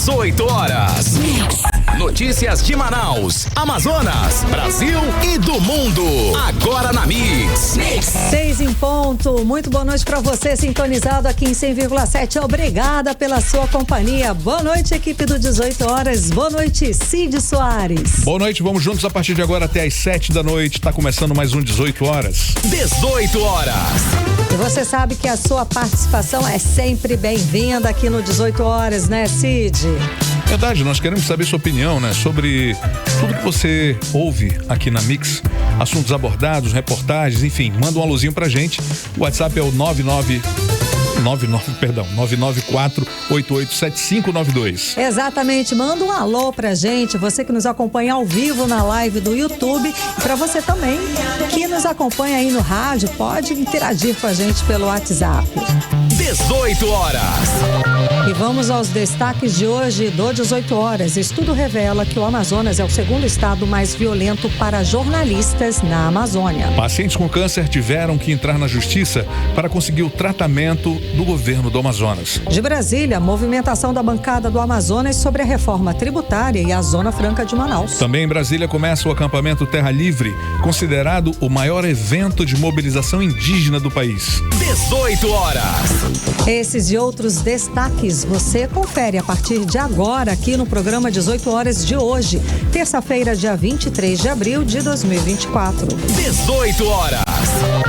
18 horas. Notícias de Manaus, Amazonas, Brasil e do mundo. Agora na Mix. 6 em ponto. Muito boa noite para você, sintonizado aqui em 100,7. Obrigada pela sua companhia. Boa noite, equipe do 18 horas. Boa noite, Cid Soares. Boa noite, vamos juntos a partir de agora até às 7 da noite. Tá começando mais um 18 horas. 18 horas. E você sabe que a sua participação é sempre bem-vinda aqui no 18 horas, né, Cid? Verdade, nós queremos saber sua opinião, né, sobre tudo que você ouve aqui na Mix, assuntos abordados, reportagens, enfim, manda um alôzinho pra gente. O WhatsApp é o 994-887592. Exatamente, manda um alô pra gente, você que nos acompanha ao vivo na live do YouTube, e pra você também que nos acompanha aí no rádio, pode interagir com a gente pelo WhatsApp. 18 horas. E vamos aos destaques de hoje do 18 horas. Estudo revela que o Amazonas é o segundo estado mais violento para jornalistas na Amazônia. Pacientes com câncer tiveram que entrar na justiça para conseguir o tratamento do governo do Amazonas. De Brasília, movimentação da bancada do Amazonas sobre a reforma tributária e a Zona Franca de Manaus. Também em Brasília começa o acampamento Terra Livre, considerado o maior evento de mobilização indígena do país. 18 horas. Esses e outros destaques você confere a partir de agora aqui no programa 18 horas de hoje, terça-feira, dia 23 de abril de 2024. 18 horas.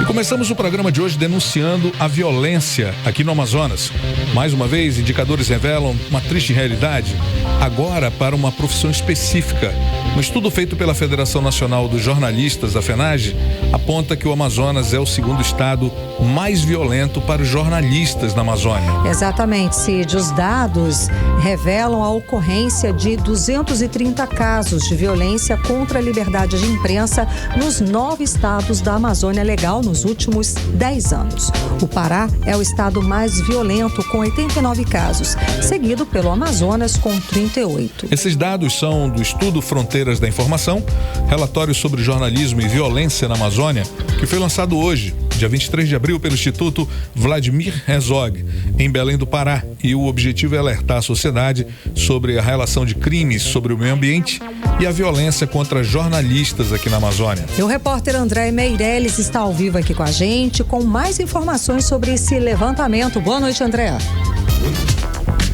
E começamos o programa de hoje denunciando a violência aqui no Amazonas. Mais uma vez, indicadores revelam uma triste realidade, agora para uma profissão específica. Um estudo feito pela Federação Nacional dos Jornalistas, da FENAGE, aponta que o Amazonas é o segundo estado mais violento para os jornalistas na Amazônia. Exatamente, Cid. Os dados revelam a ocorrência de 230 casos de violência contra a liberdade de imprensa nos 9 estados da Amazônia Legal nos últimos 10 anos. O Pará é o estado mais violento, com 89 casos, seguido pelo Amazonas, com 38. Esses dados são do estudo Fronteiras da Informação, relatório sobre jornalismo e violência na Amazônia, que foi lançado hoje, dia 23 de abril, pelo Instituto Vladimir Herzog, em Belém do Pará. E o objetivo é alertar a sociedade sobre a relação de crimes sobre o meio ambiente e a violência contra jornalistas aqui na Amazônia. E o repórter André Meirelles está ao vivo aqui com a gente com mais informações sobre esse levantamento. Boa noite, André.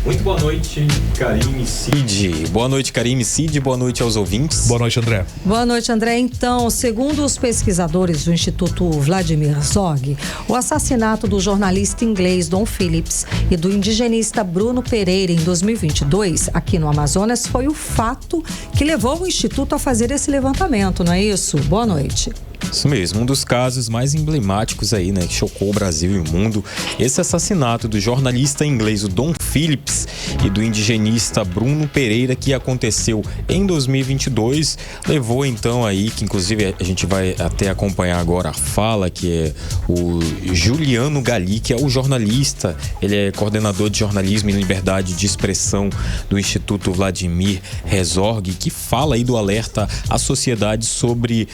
Muito boa noite, Karime e Cid. Boa noite, Karime e Cid. Boa noite aos ouvintes. Boa noite, André. Boa noite, André. Então, segundo os pesquisadores do Instituto Vladimir Herzog, o assassinato do jornalista inglês Don Phillips e do indigenista Bruno Pereira em 2022, aqui no Amazonas, foi o fato que levou o Instituto a fazer esse levantamento, não é isso? Boa noite. Isso mesmo, um dos casos mais emblemáticos aí, né, que chocou o Brasil e o mundo. Esse assassinato do jornalista inglês, o Don Phillips, e do indigenista Bruno Pereira, que aconteceu em 2022, levou então aí, que inclusive a gente vai até acompanhar agora a fala, que é o Juliano Galli, que é o jornalista, ele é coordenador de jornalismo e liberdade de expressão do Instituto Vladimir Herzog, que fala aí do alerta à sociedade sobre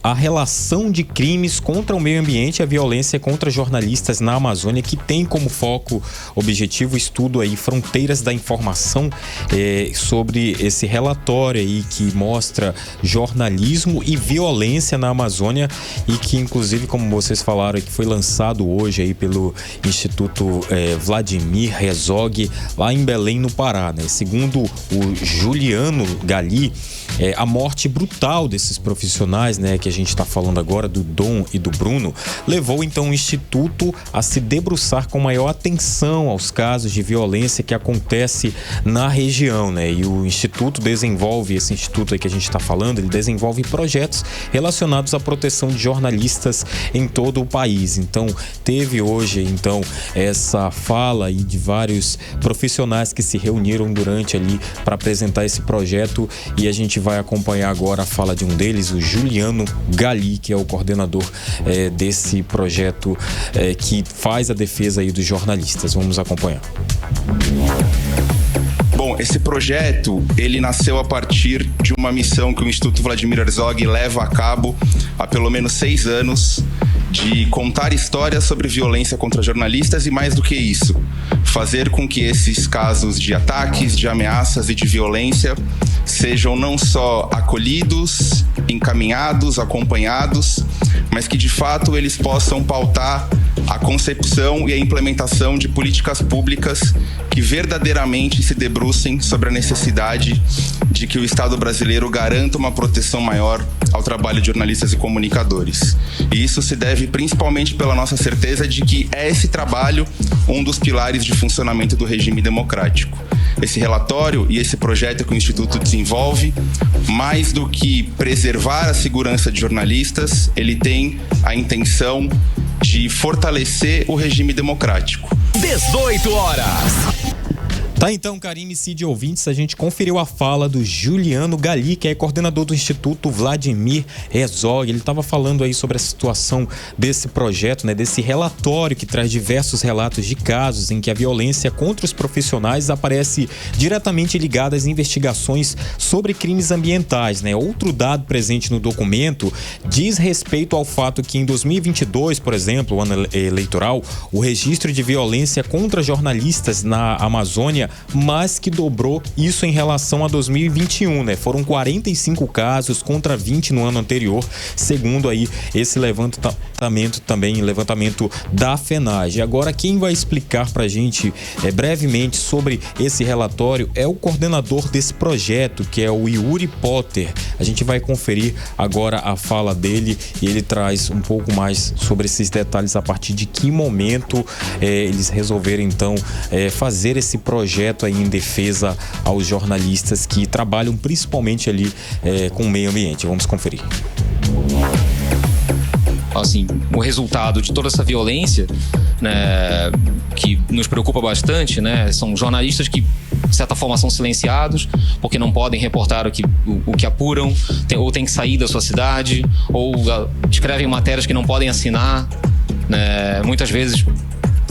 a relação de crimes contra o meio ambiente e a violência contra jornalistas na Amazônia, que tem como foco objetivo o estudo aí Fronteiras da Informação, sobre esse relatório aí que mostra jornalismo e violência na Amazônia, e que inclusive, como vocês falaram, que foi lançado hoje aí pelo Instituto Vladimir Herzog lá em Belém, no Pará, né? Segundo o Juliano Galli, a morte brutal desses profissionais, né, que a gente está falando agora, do Dom e do Bruno, levou então o Instituto a se debruçar com maior atenção aos casos de violência que acontece na região, né? E o Instituto desenvolve, esse instituto aí que a gente está falando, ele desenvolve projetos relacionados à proteção de jornalistas em todo o país. Então, teve hoje, então, essa fala aí de vários profissionais que se reuniram durante ali para apresentar esse projeto, e a gente vai acompanhar agora a fala de um deles, o Juliano Galli, que é o coordenador desse projeto que faz a defesa aí dos jornalistas. Vamos acompanhar. Bom, esse projeto, ele nasceu a partir de uma missão que o Instituto Vladimir Herzog leva a cabo há pelo menos 6 anos, de contar histórias sobre violência contra jornalistas e, mais do que isso, fazer com que esses casos de ataques, de ameaças e de violência sejam não só acolhidos, encaminhados, acompanhados, mas que de fato eles possam pautar a concepção e a implementação de políticas públicas que verdadeiramente se debrucem sobre a necessidade de que o Estado brasileiro garanta uma proteção maior ao trabalho de jornalistas e comunicadores. E isso se deve principalmente pela nossa certeza de que é esse trabalho um dos pilares de funcionamento do regime democrático. Esse relatório e esse projeto que o Instituto desenvolve, mais do que preservar a segurança de jornalistas, ele tem a intenção de fortalecer o regime democrático. 18 horas. Tá, então, Karine, Cid, ouvintes, a gente conferiu a fala do Juliano Gali, que é coordenador do Instituto Vladimir Herzog. Ele estava falando aí sobre a situação desse projeto, né, desse relatório que traz diversos relatos de casos em que a violência contra os profissionais aparece diretamente ligada às investigações sobre crimes ambientais, né? Outro dado presente no documento diz respeito ao fato que em 2022, por exemplo, o ano eleitoral, o registro de violência contra jornalistas na Amazônia mas que dobrou isso em relação a 2021, né? Foram 45 casos contra 20 no ano anterior, segundo aí esse levantamento da FENAGE. Agora, quem vai explicar pra gente brevemente sobre esse relatório é o coordenador desse projeto, que é o Yuri Potter. A gente vai conferir agora a fala dele e ele traz um pouco mais sobre esses detalhes, a partir de que momento eles resolveram então fazer esse projeto aí em defesa aos jornalistas que trabalham principalmente ali com o meio ambiente. Vamos conferir. Assim, o resultado de toda essa violência, né, que nos preocupa bastante, né, são jornalistas que, de certa forma, são silenciados porque não podem reportar o que apuram, ou têm que sair da sua cidade, ou escrevem matérias que não podem assinar, né, muitas vezes,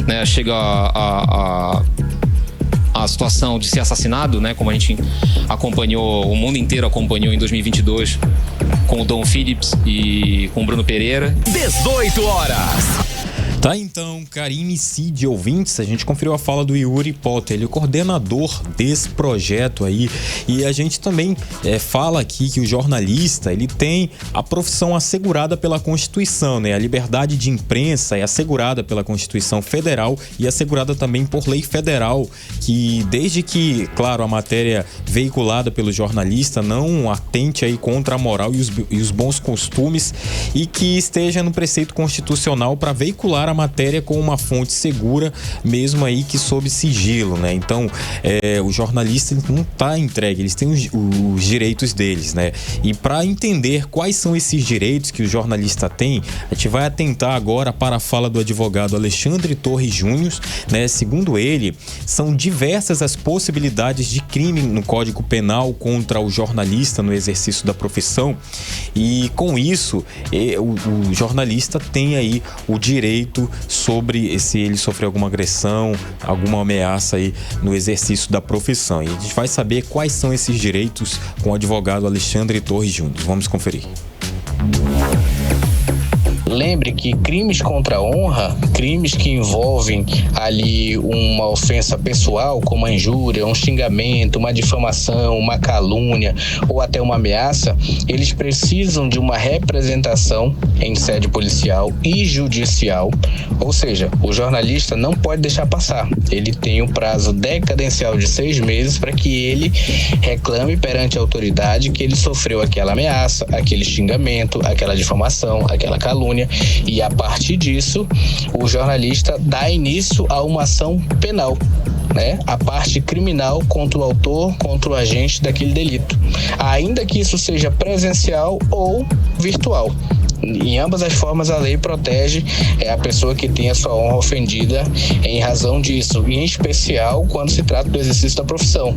né, chega a situação de ser assassinado, né, como a gente acompanhou, o mundo inteiro acompanhou em 2022 com o Dom Phillips e com o Bruno Pereira. 18 horas. Tá, então, Karine, Cid, ouvintes, a gente conferiu a fala do Yuri Potter, ele é o coordenador desse projeto aí, e a gente também fala aqui que o jornalista, ele tem a profissão assegurada pela Constituição, né? A liberdade de imprensa é assegurada pela Constituição Federal e assegurada também por lei federal, que desde que, claro, a matéria veiculada pelo jornalista não atente aí contra a moral e os bons costumes e que esteja no preceito constitucional para veicular a matéria com uma fonte segura, mesmo aí que sob sigilo, né? Então, o jornalista não está entregue, eles têm os direitos deles, né? E para entender quais são esses direitos que o jornalista tem, a gente vai atentar agora para a fala do advogado Alexandre Torres Júnior, né? Segundo ele, são diversas as possibilidades de crime no Código Penal contra o jornalista no exercício da profissão, e com isso o jornalista tem aí o direito sobre se ele sofreu alguma agressão, alguma ameaça aí no exercício da profissão. E a gente vai saber quais são esses direitos com o advogado Alexandre Torres Júnior. Vamos conferir. Lembre que crimes contra a honra, crimes que envolvem ali uma ofensa pessoal, como a injúria, um xingamento, uma difamação, uma calúnia ou até uma ameaça, eles precisam de uma representação em sede policial e judicial. Ou seja, o jornalista não pode deixar passar. Ele tem um prazo decadencial de 6 meses para que ele reclame perante a autoridade que ele sofreu aquela ameaça, aquele xingamento, aquela difamação, aquela calúnia. E a partir disso, o jornalista dá início a uma ação penal, né? A parte criminal contra o autor, contra o agente daquele delito, ainda que isso seja presencial ou virtual. Em ambas as formas, a lei protege a pessoa que tem a sua honra ofendida em razão disso, em especial quando se trata do exercício da profissão.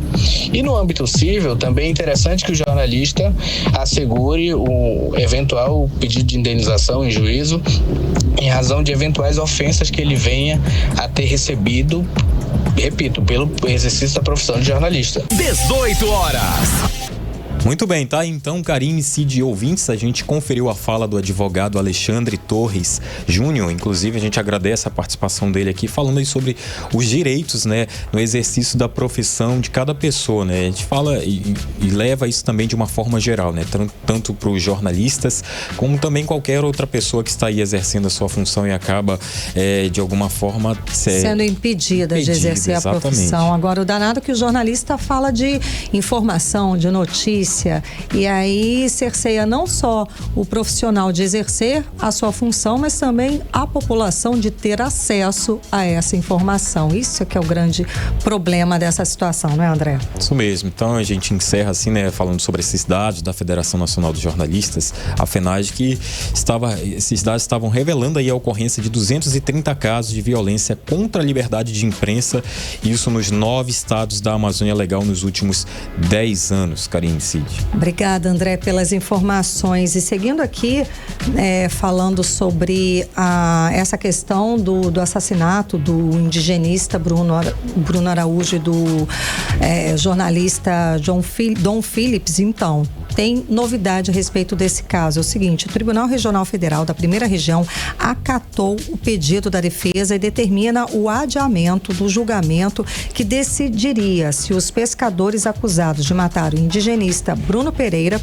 E no âmbito civil, também é interessante que o jornalista assegure o eventual pedido de indenização em juízo em razão de eventuais ofensas que ele venha a ter recebido, repito, pelo exercício da profissão de jornalista. 18 horas. Muito bem, tá? Então, Karine, Cid e ouvintes, a gente conferiu a fala do advogado Alexandre Torres Júnior. Inclusive, a gente agradece a participação dele aqui, falando aí sobre os direitos, né, no exercício da profissão de cada pessoa, né? A gente fala e leva isso também de uma forma geral, né? Tanto para os jornalistas, como também qualquer outra pessoa que está aí exercendo a sua função e acaba, de alguma forma, sendo impedida de exercer a profissão. Agora, o danado é que o jornalista fala de informação, de notícia, e aí cerceia não só o profissional de exercer a sua função, mas também a população de ter acesso a essa informação. Isso é que é o grande problema dessa situação, não é, André? Isso mesmo. Então a gente encerra assim, né, falando sobre esses dados da Federação Nacional dos Jornalistas, a FENAJ, que esses dados estavam revelando aí a ocorrência de 230 casos de violência contra a liberdade de imprensa, isso nos 9 estados da Amazônia Legal nos últimos 10 anos, Karine, Cid. Obrigada, André, pelas informações. E seguindo aqui, falando sobre essa questão do assassinato do indigenista Bruno Araújo e do jornalista Dom Phillips, então, tem novidade a respeito desse caso. É o seguinte: o Tribunal Regional Federal da Primeira Região acatou o pedido da defesa e determina o adiamento do julgamento que decidiria se os pescadores acusados de matar o indigenista Bruno Pereira,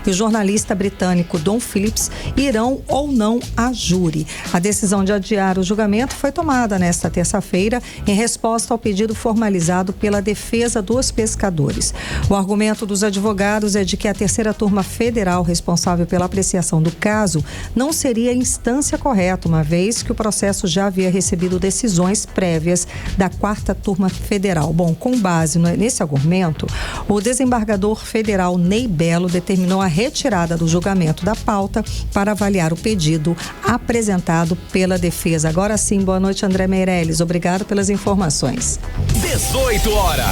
e o jornalista britânico Dom Phillips irão ou não a júri. A decisão de adiar o julgamento foi tomada nesta terça-feira em resposta ao pedido formalizado pela defesa dos pescadores. O argumento dos advogados é de que a terceira turma federal responsável pela apreciação do caso não seria a instância correta, uma vez que o processo já havia recebido decisões prévias da quarta turma federal. Bom, com base nesse argumento, o desembargador federal Ney Belo determinou a retirada do julgamento da pauta para avaliar o pedido apresentado pela defesa. Agora sim, boa noite, André Meirelles. Obrigado pelas informações. 18 horas.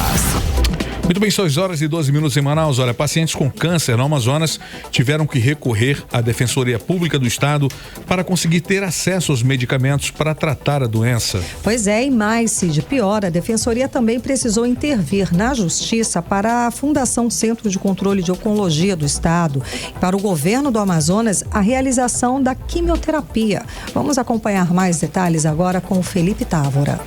Muito bem, 6h12 em Manaus. Olha, pacientes com câncer no Amazonas tiveram que recorrer à Defensoria Pública do Estado para conseguir ter acesso aos medicamentos para tratar a doença. Pois é, e mais, Cid, pior, a Defensoria também precisou intervir na Justiça para a Fundação Centro de Controle de Oncologia do Estado e para o governo do Amazonas a realização da quimioterapia. Vamos acompanhar mais detalhes agora com o Felipe Távora.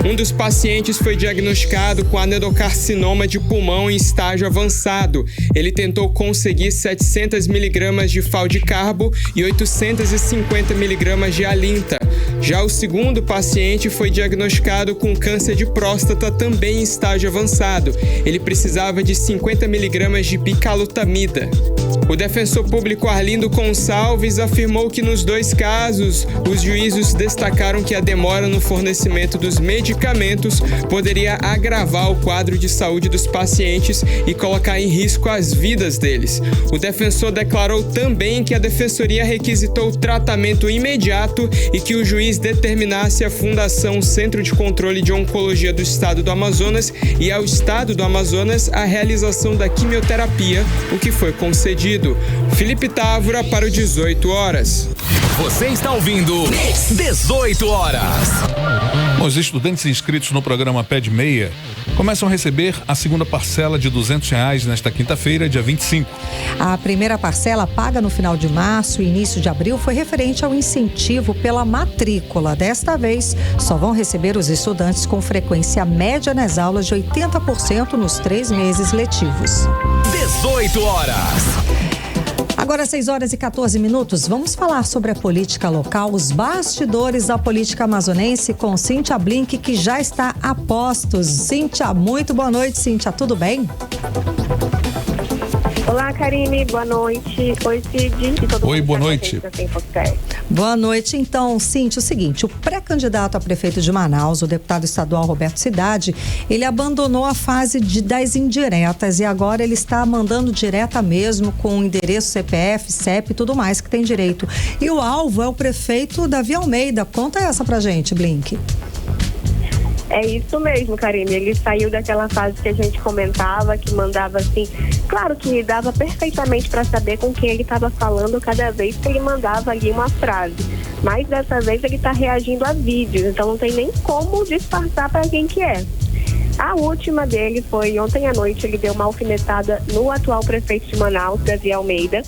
Um dos pacientes foi diagnosticado com adenocarcinoma de pulmão em estágio avançado. Ele tentou conseguir 700 miligramas de faldicarbo e 850 miligramas de alinta. Já o segundo paciente foi diagnosticado com câncer de próstata também em estágio avançado. Ele precisava de 50 miligramas de bicalutamida. O defensor público Arlindo Gonçalves afirmou que nos 2 casos, os juízes destacaram que a demora no fornecimento dos medicamentos poderia agravar o quadro de saúde dos pacientes e colocar em risco as vidas deles. O defensor declarou também que a defensoria requisitou tratamento imediato e que o juiz determinasse à Fundação Centro de Controle de Oncologia do Estado do Amazonas e ao Estado do Amazonas a realização da quimioterapia, o que foi concedido. Felipe Távora para o 18 horas. Você está ouvindo 18 horas. Os estudantes inscritos no programa Pé de Meia começam a receber a segunda parcela de R$200 nesta quinta-feira, dia 25. A primeira parcela, paga no final de março e início de abril, foi referente ao incentivo pela matrícula. Desta vez, só vão receber os estudantes com frequência média nas aulas de 80% nos 3 meses letivos. 18 horas. Agora 6h14, vamos falar sobre a política local, os bastidores da política amazonense com Cíntia Blink, que já está a postos. Cíntia, muito boa noite, Cíntia, tudo bem? Olá, Karine, boa noite. Oi, Cid. Oi, boa noite. Boa noite. Então, Cíntia, o seguinte, o pré-candidato a prefeito de Manaus, o deputado estadual Roberto Cidade, ele abandonou a fase das indiretas e agora ele está mandando direta mesmo com endereço CPF, CEP e tudo mais que tem direito. E o alvo é o prefeito Davi Almeida. Conta essa pra gente, Blink. É isso mesmo, Karine. Ele saiu daquela fase que a gente comentava, que mandava assim. Claro que dava perfeitamente para saber com quem ele estava falando cada vez que ele mandava ali uma frase. Mas dessa vez ele está reagindo a vídeos, então não tem nem como disfarçar para quem que é. A última dele foi ontem à noite, ele deu uma alfinetada no atual prefeito de Manaus, Davi Almeida.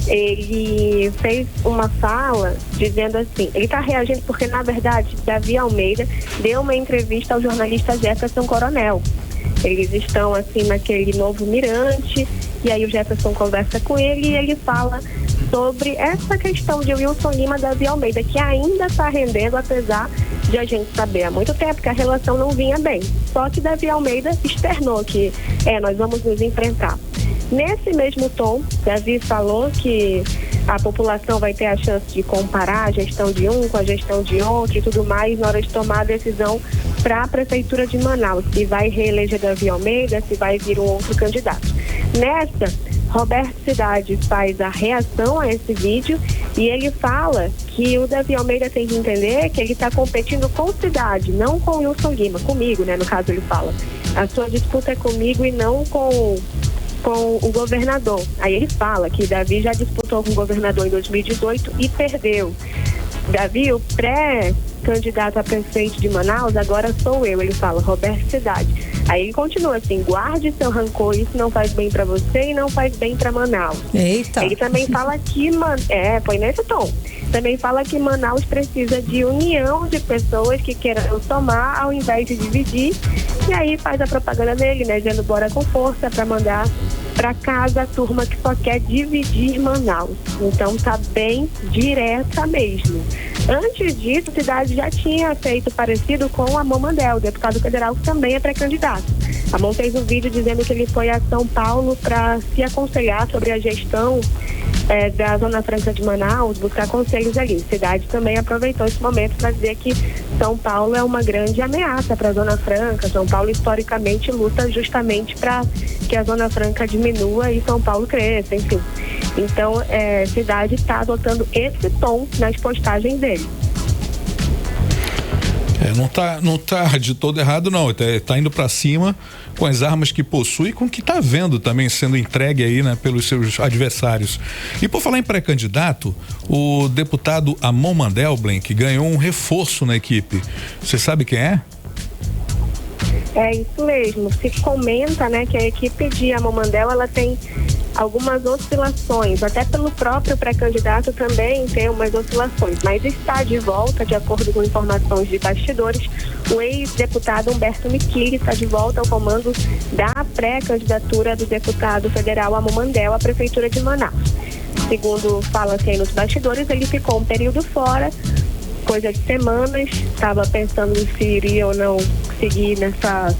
Ele fez uma fala dizendo assim, ele está reagindo porque, na verdade, Davi Almeida deu uma entrevista ao jornalista Jefferson Coronel. Eles estão, assim, naquele novo mirante, e aí o Jefferson conversa com ele e ele fala sobre essa questão de Wilson Lima e Davi Almeida, que ainda está rendendo, apesar de a gente saber há muito tempo que a relação não vinha bem. Só que Davi Almeida externou que nós vamos nos enfrentar. Nesse mesmo tom, Davi falou que a população vai ter a chance de comparar a gestão de um com a gestão de outro e tudo mais na hora de tomar a decisão para a Prefeitura de Manaus, se vai reeleger Davi Almeida, se vai vir um outro candidato. Nessa, Roberto Cidade faz a reação a esse vídeo e ele fala que o Davi Almeida tem que entender que ele está competindo com o Cidade, não com o Wilson Lima, comigo, né? No caso ele fala. A sua disputa é comigo e não com o governador. Aí ele fala que Davi já disputou com o governador em 2018 e perdeu. Davi, o pré-candidato a prefeito de Manaus, agora sou eu, ele fala, Roberto Cidade. Aí ele continua assim, guarde seu rancor, isso não faz bem pra você e não faz bem pra Manaus. Eita! Ele também fala que, põe nesse tom, também fala que Manaus precisa de união de pessoas que queiram somar ao invés de dividir, e aí faz a propaganda dele, né, dizendo bora com força pra mandar pra casa a turma que só quer dividir Manaus. Então tá bem direta mesmo. Antes disso, a cidade já tinha feito parecido com a Momandel, deputado federal que também é pré-candidato. A Mom fez um vídeo dizendo que ele foi a São Paulo para se aconselhar sobre a gestão da Zona Franca de Manaus, buscar conselhos ali. A cidade também aproveitou esse momento para dizer que São Paulo é uma grande ameaça para a Zona Franca. São Paulo historicamente luta justamente para que a Zona Franca diminua e São Paulo cresça, enfim. Então, a cidade está adotando esse tom nas postagens dele. Não tá de todo errado, não. Tá indo para cima com as armas que possui e com o que tá vendo também sendo entregue aí, né, pelos seus adversários. E por falar em pré-candidato, o deputado Amon Mandelblen, ganhou um reforço na equipe. Você sabe quem é? É isso mesmo. Se comenta, né, que a equipe de Amon Mandel, ela tem algumas oscilações, até pelo próprio pré-candidato também tem umas oscilações, mas está de volta, de acordo com informações de bastidores, o ex-deputado Humberto Michili está de volta ao comando da pré-candidatura do deputado federal Amon Mandel à Prefeitura de Manaus. Segundo fala-se aí nos bastidores, ele ficou um período fora, coisa de semanas, estava pensando se iria ou não seguir nessa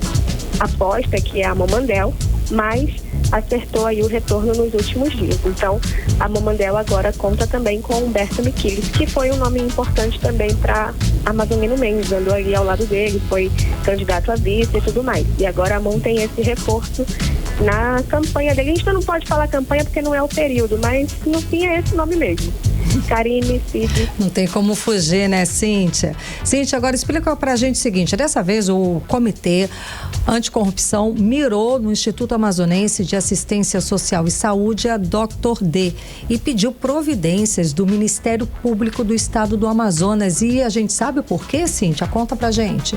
aposta que é a Amon Mandel, mas acertou aí o retorno nos últimos dias. Então, a Momandel agora conta também com Humberto Michili, que foi um nome importante também para Amazonino Mendes, andou ali ao lado dele, foi candidato a vice e tudo mais. E agora a Mon tem esse reforço na campanha dele. A gente não pode falar campanha porque não é o período, mas no fim é esse nome mesmo. Karine, Cid. Não tem como fugir, né, Cíntia? Cíntia, agora explica pra gente o seguinte, dessa vez o Comitê Anticorrupção mirou no Instituto Amazonense de Assistência Social e Saúde, a Dr. D, e pediu providências do Ministério Público do Estado do Amazonas. E a gente sabe o porquê, Cíntia? Conta pra gente.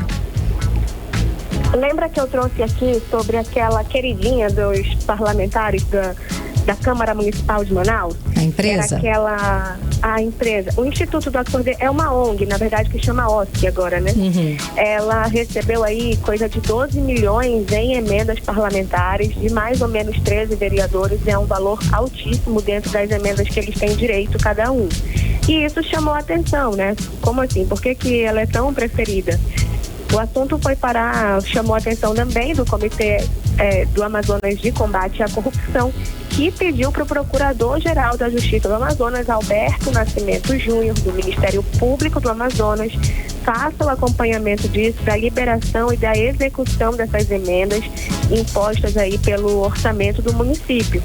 Lembra que eu trouxe aqui sobre aquela queridinha dos parlamentares da Câmara Municipal de Manaus? A empresa? A empresa. O Instituto Dr. D é uma ONG, na verdade, que chama OSC agora, né? Uhum. Ela recebeu aí coisa de 12 milhões em emendas parlamentares de mais ou menos 13 vereadores. É um valor altíssimo dentro das emendas que eles têm direito, cada um. E isso chamou a atenção, né? Como assim? Por que ela é tão preferida? O assunto chamou a atenção também do Comitê do Amazonas de Combate à Corrupção, que pediu para o Procurador-Geral da Justiça do Amazonas, Alberto Nascimento Júnior, do Ministério Público do Amazonas, faça o acompanhamento disso, da liberação e da execução dessas emendas impostas aí pelo orçamento do município,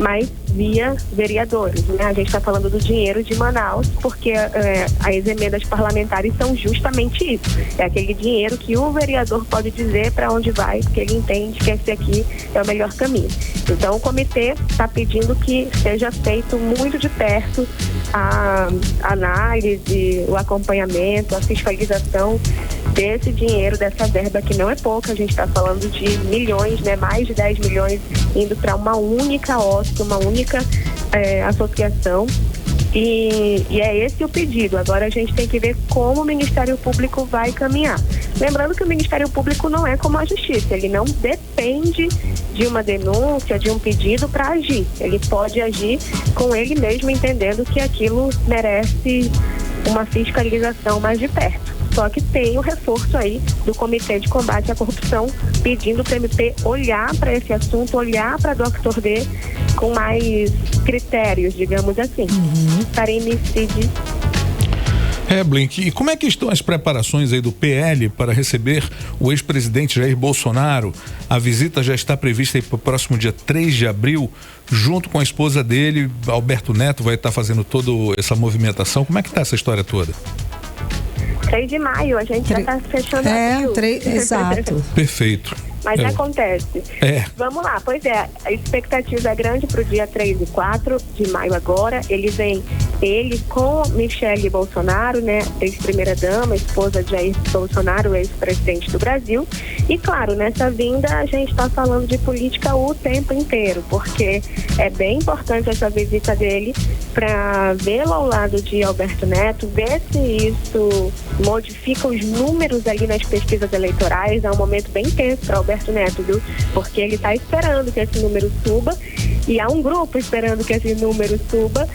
mas via vereadores, né? A gente está falando do dinheiro de Manaus, porque as emendas parlamentares são justamente isso, é aquele dinheiro que o vereador pode dizer para onde vai, porque ele entende que esse aqui é o melhor caminho. Então o comitê está pedindo que seja feito muito de perto a análise, o acompanhamento, a fiscalização desse dinheiro, dessa verba que não é pouca, a gente está falando de milhões, né? Mais de 10 milhões indo para uma única OSC, uma única associação. E é esse o pedido. Agora a gente tem que ver como o Ministério Público vai caminhar. Lembrando que o Ministério Público não é como a Justiça, ele não depende de uma denúncia, de um pedido para agir. Ele pode agir com ele mesmo, entendendo que aquilo merece uma fiscalização mais de perto. Só que tem o reforço aí do Comitê de Combate à Corrupção pedindo para o MP olhar para esse assunto, olhar para Dr. D com mais critérios, digamos assim. Karine, Cid. Blink, e como é que estão as preparações aí do PL para receber o ex-presidente Jair Bolsonaro? A visita já está prevista aí para o próximo dia 3 de abril, junto com a esposa dele, Alberto Neto, vai estar fazendo toda essa movimentação. Como é que está essa história toda? 3 de maio, a gente já está fechando abril. Exato. Perfeito. Mas acontece. Vamos lá, pois é, a expectativa é grande para o dia 3 e 4 de maio agora. Ele com Michele Bolsonaro, né, ex-primeira-dama, esposa de Jair Bolsonaro, ex-presidente do Brasil. E claro, nessa vinda a gente está falando de política o tempo inteiro, porque é bem importante essa visita dele para vê-lo ao lado de Alberto Neto, ver se isso modifica os números ali nas pesquisas eleitorais. É um momento bem tenso para Alberto Neto, viu? Porque ele está esperando que esse número suba e há um grupo esperando que esse número suba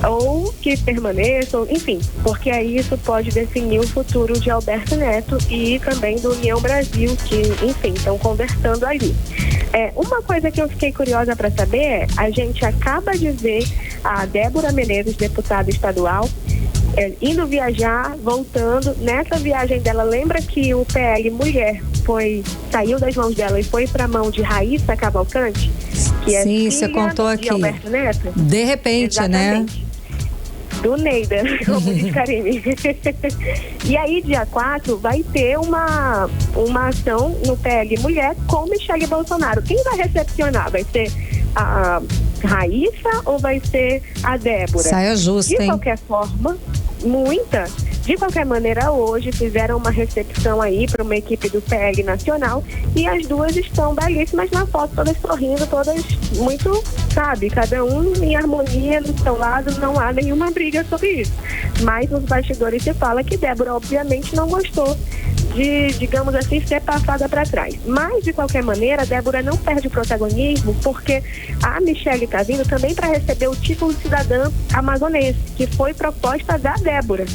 ou que permaneça, enfim, porque aí isso pode definir o futuro de Alberto Neto e também do União Brasil, que, enfim, estão conversando ali. Uma coisa que eu fiquei curiosa para saber é, a gente acaba de ver a Débora Menezes, deputada estadual, indo viajar, voltando. Nessa viagem dela, lembra que o PL Mulher saiu das mãos dela e foi para a mão de Raíssa Cavalcante? Que sim, é você contou aqui. Alberto Neto? De repente, exatamente, né? Do Neida, como diz Karine. E aí, dia 4, vai ter uma ação no PL Mulher com Michele Bolsonaro. Quem vai recepcionar? Vai ser a Raíssa ou vai ser a Débora? Saia justa, de qualquer forma, de qualquer maneira, hoje fizeram uma recepção aí para uma equipe do PL Nacional e as duas estão belíssimas na foto, todas sorrindo, todas muito, sabe, cada um em harmonia do seu lado, não há nenhuma briga sobre isso. Mas nos bastidores se fala que Débora obviamente não gostou de, digamos assim, ser passada para trás. Mas, de qualquer maneira, a Débora não perde o protagonismo porque a Michele está vindo também para receber o título de cidadã amazonense, que foi proposta da Débora.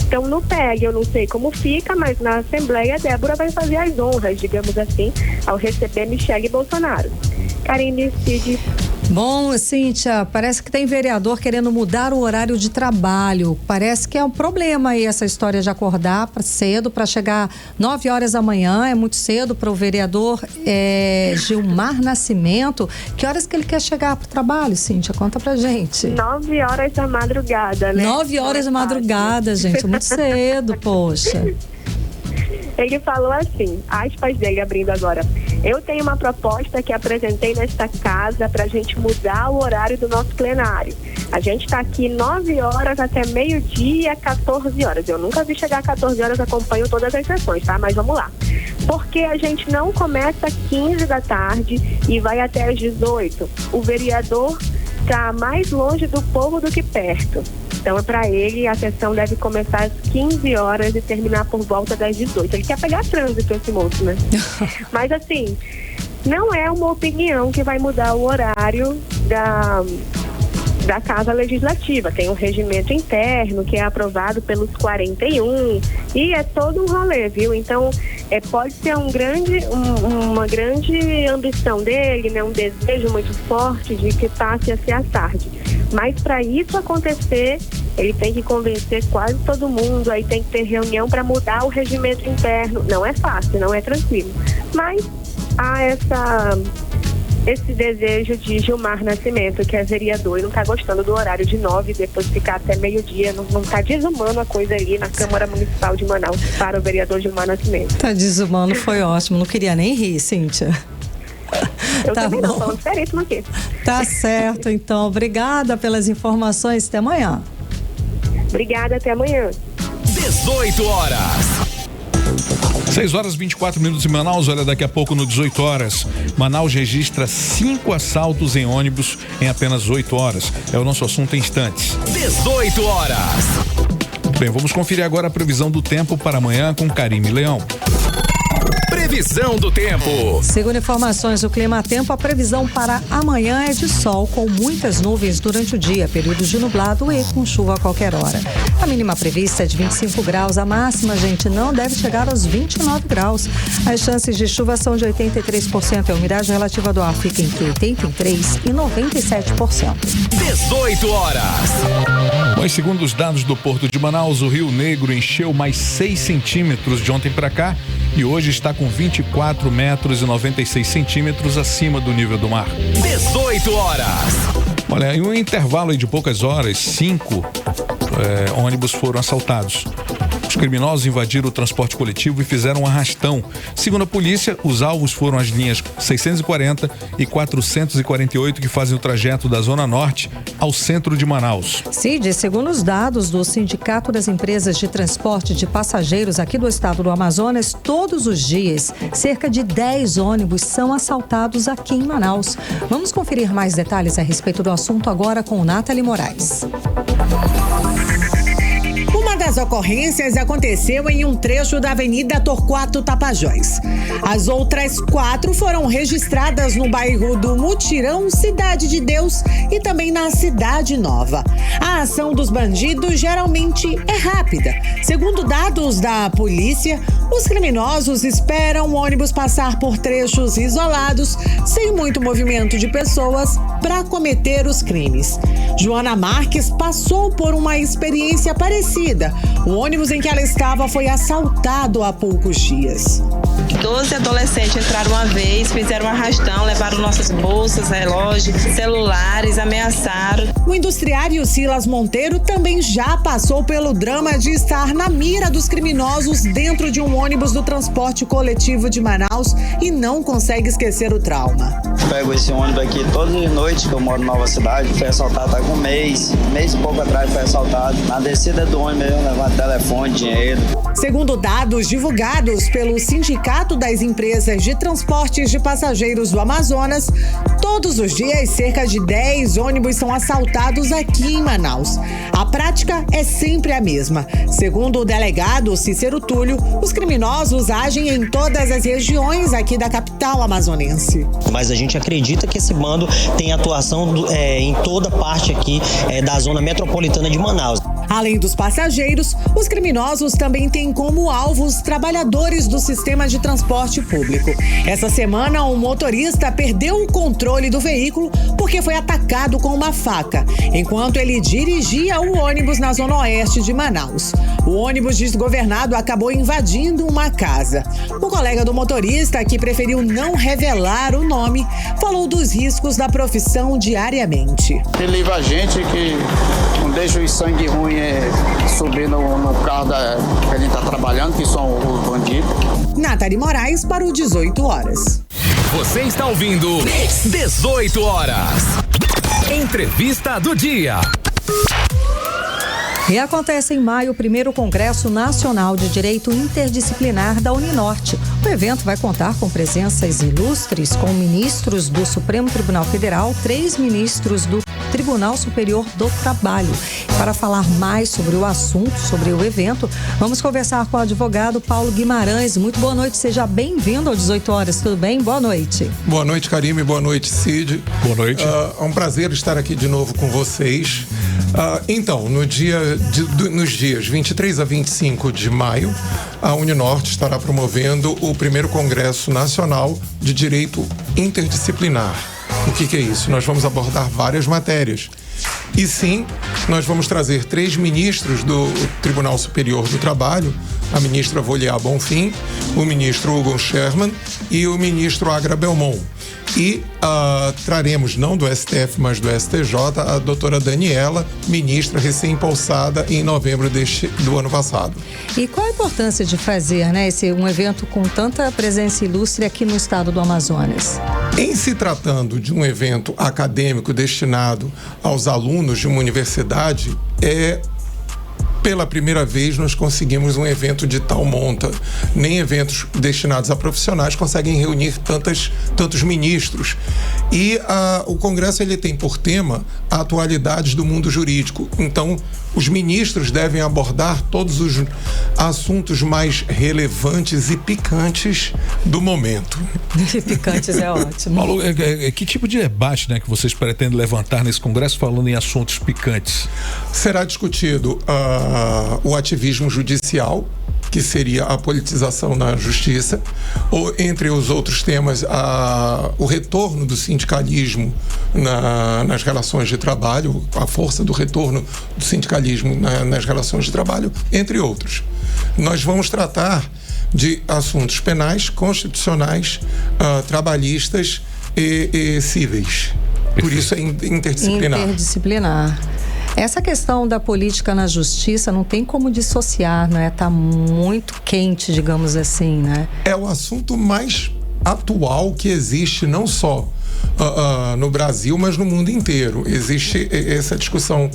Então, no PL eu não sei como fica, mas na Assembleia a Débora vai fazer as honras, digamos assim, ao receber Michele Bolsonaro. Karine, Cid. Bom, Cíntia, parece que tem vereador querendo mudar o horário de trabalho. Parece que é um problema aí essa história de acordar cedo para chegar 9 horas da manhã. É muito cedo para o vereador Gilmar Nascimento. Que horas que ele quer chegar para o trabalho, Cíntia? Conta pra gente. 9 horas da madrugada, né? 9 horas da madrugada, gente. Muito cedo, poxa. Ele falou assim, aspas dele abrindo agora: eu tenho uma proposta que apresentei nesta casa para a gente mudar o horário do nosso plenário. A gente está aqui 9 horas até meio-dia, 14 horas. Eu nunca vi chegar a 14 horas, acompanho todas as sessões, tá? Mas vamos lá. Porque a gente não começa às 15 da tarde e vai até às 18. O vereador está mais longe do povo do que perto. Então, para ele, a sessão deve começar às 15 horas e terminar por volta das 18. Ele quer pegar trânsito, esse moço, né? Mas, assim, não é uma opinião que vai mudar o horário da Casa Legislativa. Tem um regimento interno que é aprovado pelos 41 e é todo um rolê, viu? Então, pode ser uma grande ambição dele, né? Um desejo muito forte de que passe a ser à tarde. Mas para isso acontecer, ele tem que convencer quase todo mundo, aí tem que ter reunião para mudar o regimento interno. Não é fácil, não é tranquilo. Mas há esse desejo de Gilmar Nascimento, que é vereador e não está gostando do horário de 9, depois ficar até meio-dia. Não está desumano a coisa ali na Câmara Municipal de Manaus para o vereador Gilmar Nascimento. Está desumano, foi ótimo. Não queria nem rir, Cíntia. Eu também não, falando seríssimo aqui. Tá certo, então. Obrigada pelas informações. Até amanhã. Obrigada, até amanhã. 18 horas. 6h24 em Manaus. Olha, daqui a pouco no 18 horas, Manaus registra 5 assaltos em ônibus em apenas 8 horas. É o nosso assunto em instantes. 18 horas. Bem, vamos conferir agora a previsão do tempo para amanhã com Karime Leão. Previsão do tempo. Segundo informações do Climatempo, a previsão para amanhã é de sol com muitas nuvens durante o dia, períodos de nublado e com chuva a qualquer hora. A mínima prevista é de 25 graus, a máxima, gente, não deve chegar aos 29 graus. As chances de chuva são de 83%, a umidade relativa do ar fica entre 83% e 97%. 18 horas. Mas segundo os dados do Porto de Manaus, o Rio Negro encheu mais 6 centímetros de ontem para cá e hoje está com 24 metros e 96 centímetros acima do nível do mar. 18 horas. Olha, em um intervalo de poucas horas, 5 ônibus foram assaltados. Os criminosos invadiram o transporte coletivo e fizeram um arrastão. Segundo a polícia, os alvos foram as linhas 640 e 448 que fazem o trajeto da Zona Norte ao centro de Manaus. Cid, segundo os dados do Sindicato das Empresas de Transporte de Passageiros aqui do estado do Amazonas, todos os dias, cerca de 10 ônibus são assaltados aqui em Manaus. Vamos conferir mais detalhes a respeito do assunto agora com Nathalie Moraes. Uma das ocorrências aconteceu em um trecho da Avenida Torquato Tapajós. As outras 4 foram registradas no bairro do Mutirão, Cidade de Deus, e também na Cidade Nova. A ação dos bandidos geralmente é rápida. Segundo dados da polícia, os criminosos esperam o ônibus passar por trechos isolados, sem muito movimento de pessoas, para cometer os crimes. Joana Marques passou por uma experiência parecida. O ônibus em que ela estava foi assaltado há poucos dias. 12 adolescentes entraram uma vez, fizeram um arrastão, levaram nossas bolsas, relógios, celulares, ameaçaram. O industriário Silas Monteiro também já passou pelo drama de estar na mira dos criminosos dentro de um ônibus do transporte coletivo de Manaus e não consegue esquecer o trauma. Pego esse ônibus aqui todas as noites que eu moro em Nova Cidade. Foi assaltado há um mês e pouco atrás foi assaltado. Na descida do ônibus eu levanto telefone, dinheiro. Segundo dados divulgados pelo Sindicato das Empresas de Transportes de Passageiros do Amazonas, todos os dias cerca de 10 ônibus são assaltados aqui em Manaus. A prática é sempre a mesma. Segundo o delegado Cícero Túlio, os criminosos agem em todas as regiões aqui da capital amazonense. Mas a gente acredita que esse bando tem atuação em toda parte aqui da zona metropolitana de Manaus. Além dos passageiros, os criminosos também têm como alvo os trabalhadores do sistema de transporte público. Essa semana, um motorista perdeu o controle do veículo porque foi atacado com uma faca, enquanto ele dirigia o ônibus na zona oeste de Manaus. O ônibus desgovernado acabou invadindo uma casa. O colega do motorista, que preferiu não revelar o nome, falou dos riscos da profissão diariamente. Ele livra a gente que não deixa o sangue ruim subir no carro que a gente está trabalhando, que são os bandidos. Nathalie Moraes para o 18 horas. Você está ouvindo 18 horas. Entrevista do dia. E acontece em maio o primeiro Congresso Nacional de Direito Interdisciplinar da Uninorte. O evento vai contar com presenças ilustres com ministros do Supremo Tribunal Federal, 3 ministros do Tribunal Superior do Trabalho. Para falar mais sobre o assunto, sobre o evento, vamos conversar com o advogado Paulo Guimarães. Muito boa noite, seja bem-vindo ao 18 horas, tudo bem? Boa noite. Boa noite, Karime, boa noite, Cid. Boa noite. É um prazer estar aqui de novo com vocês. Então, nos dias 23 a 25 de maio, a Uninorte estará promovendo o primeiro Congresso Nacional de Direito Interdisciplinar. O que é isso? Nós vamos abordar várias matérias. E sim, nós vamos trazer 3 ministros do Tribunal Superior do Trabalho, a ministra Voliá Bonfim, o ministro Hugo Sherman e o ministro Agra Belmont. E traremos, não do STF, mas do STJ, a doutora Daniela, ministra recém-impulsada em novembro do ano passado. E qual a importância de fazer, um evento com tanta presença ilustre aqui no estado do Amazonas? Em se tratando de um evento acadêmico destinado aos alunos de uma universidade, pela primeira vez nós conseguimos um evento de tal monta. Nem eventos destinados a profissionais conseguem reunir tantos ministros. E o Congresso ele tem por tema atualidades do mundo jurídico. Então, os ministros devem abordar todos os assuntos mais relevantes e picantes do momento. Picantes é ótimo. Paulo, que tipo de debate, né, que vocês pretendem levantar nesse Congresso falando em assuntos picantes? Será discutido o ativismo judicial, que seria a politização na justiça, ou entre os outros temas, o retorno do sindicalismo nas relações de trabalho, a força do retorno do sindicalismo nas relações de trabalho, entre outros. Nós vamos tratar de assuntos penais, constitucionais, trabalhistas e cíveis. Por isso é interdisciplinar. Interdisciplinar. Essa questão da política na justiça não tem como dissociar, não é? Tá muito quente, digamos assim, né? É o assunto mais atual que existe, não só no Brasil, mas no mundo inteiro. Existe essa discussão,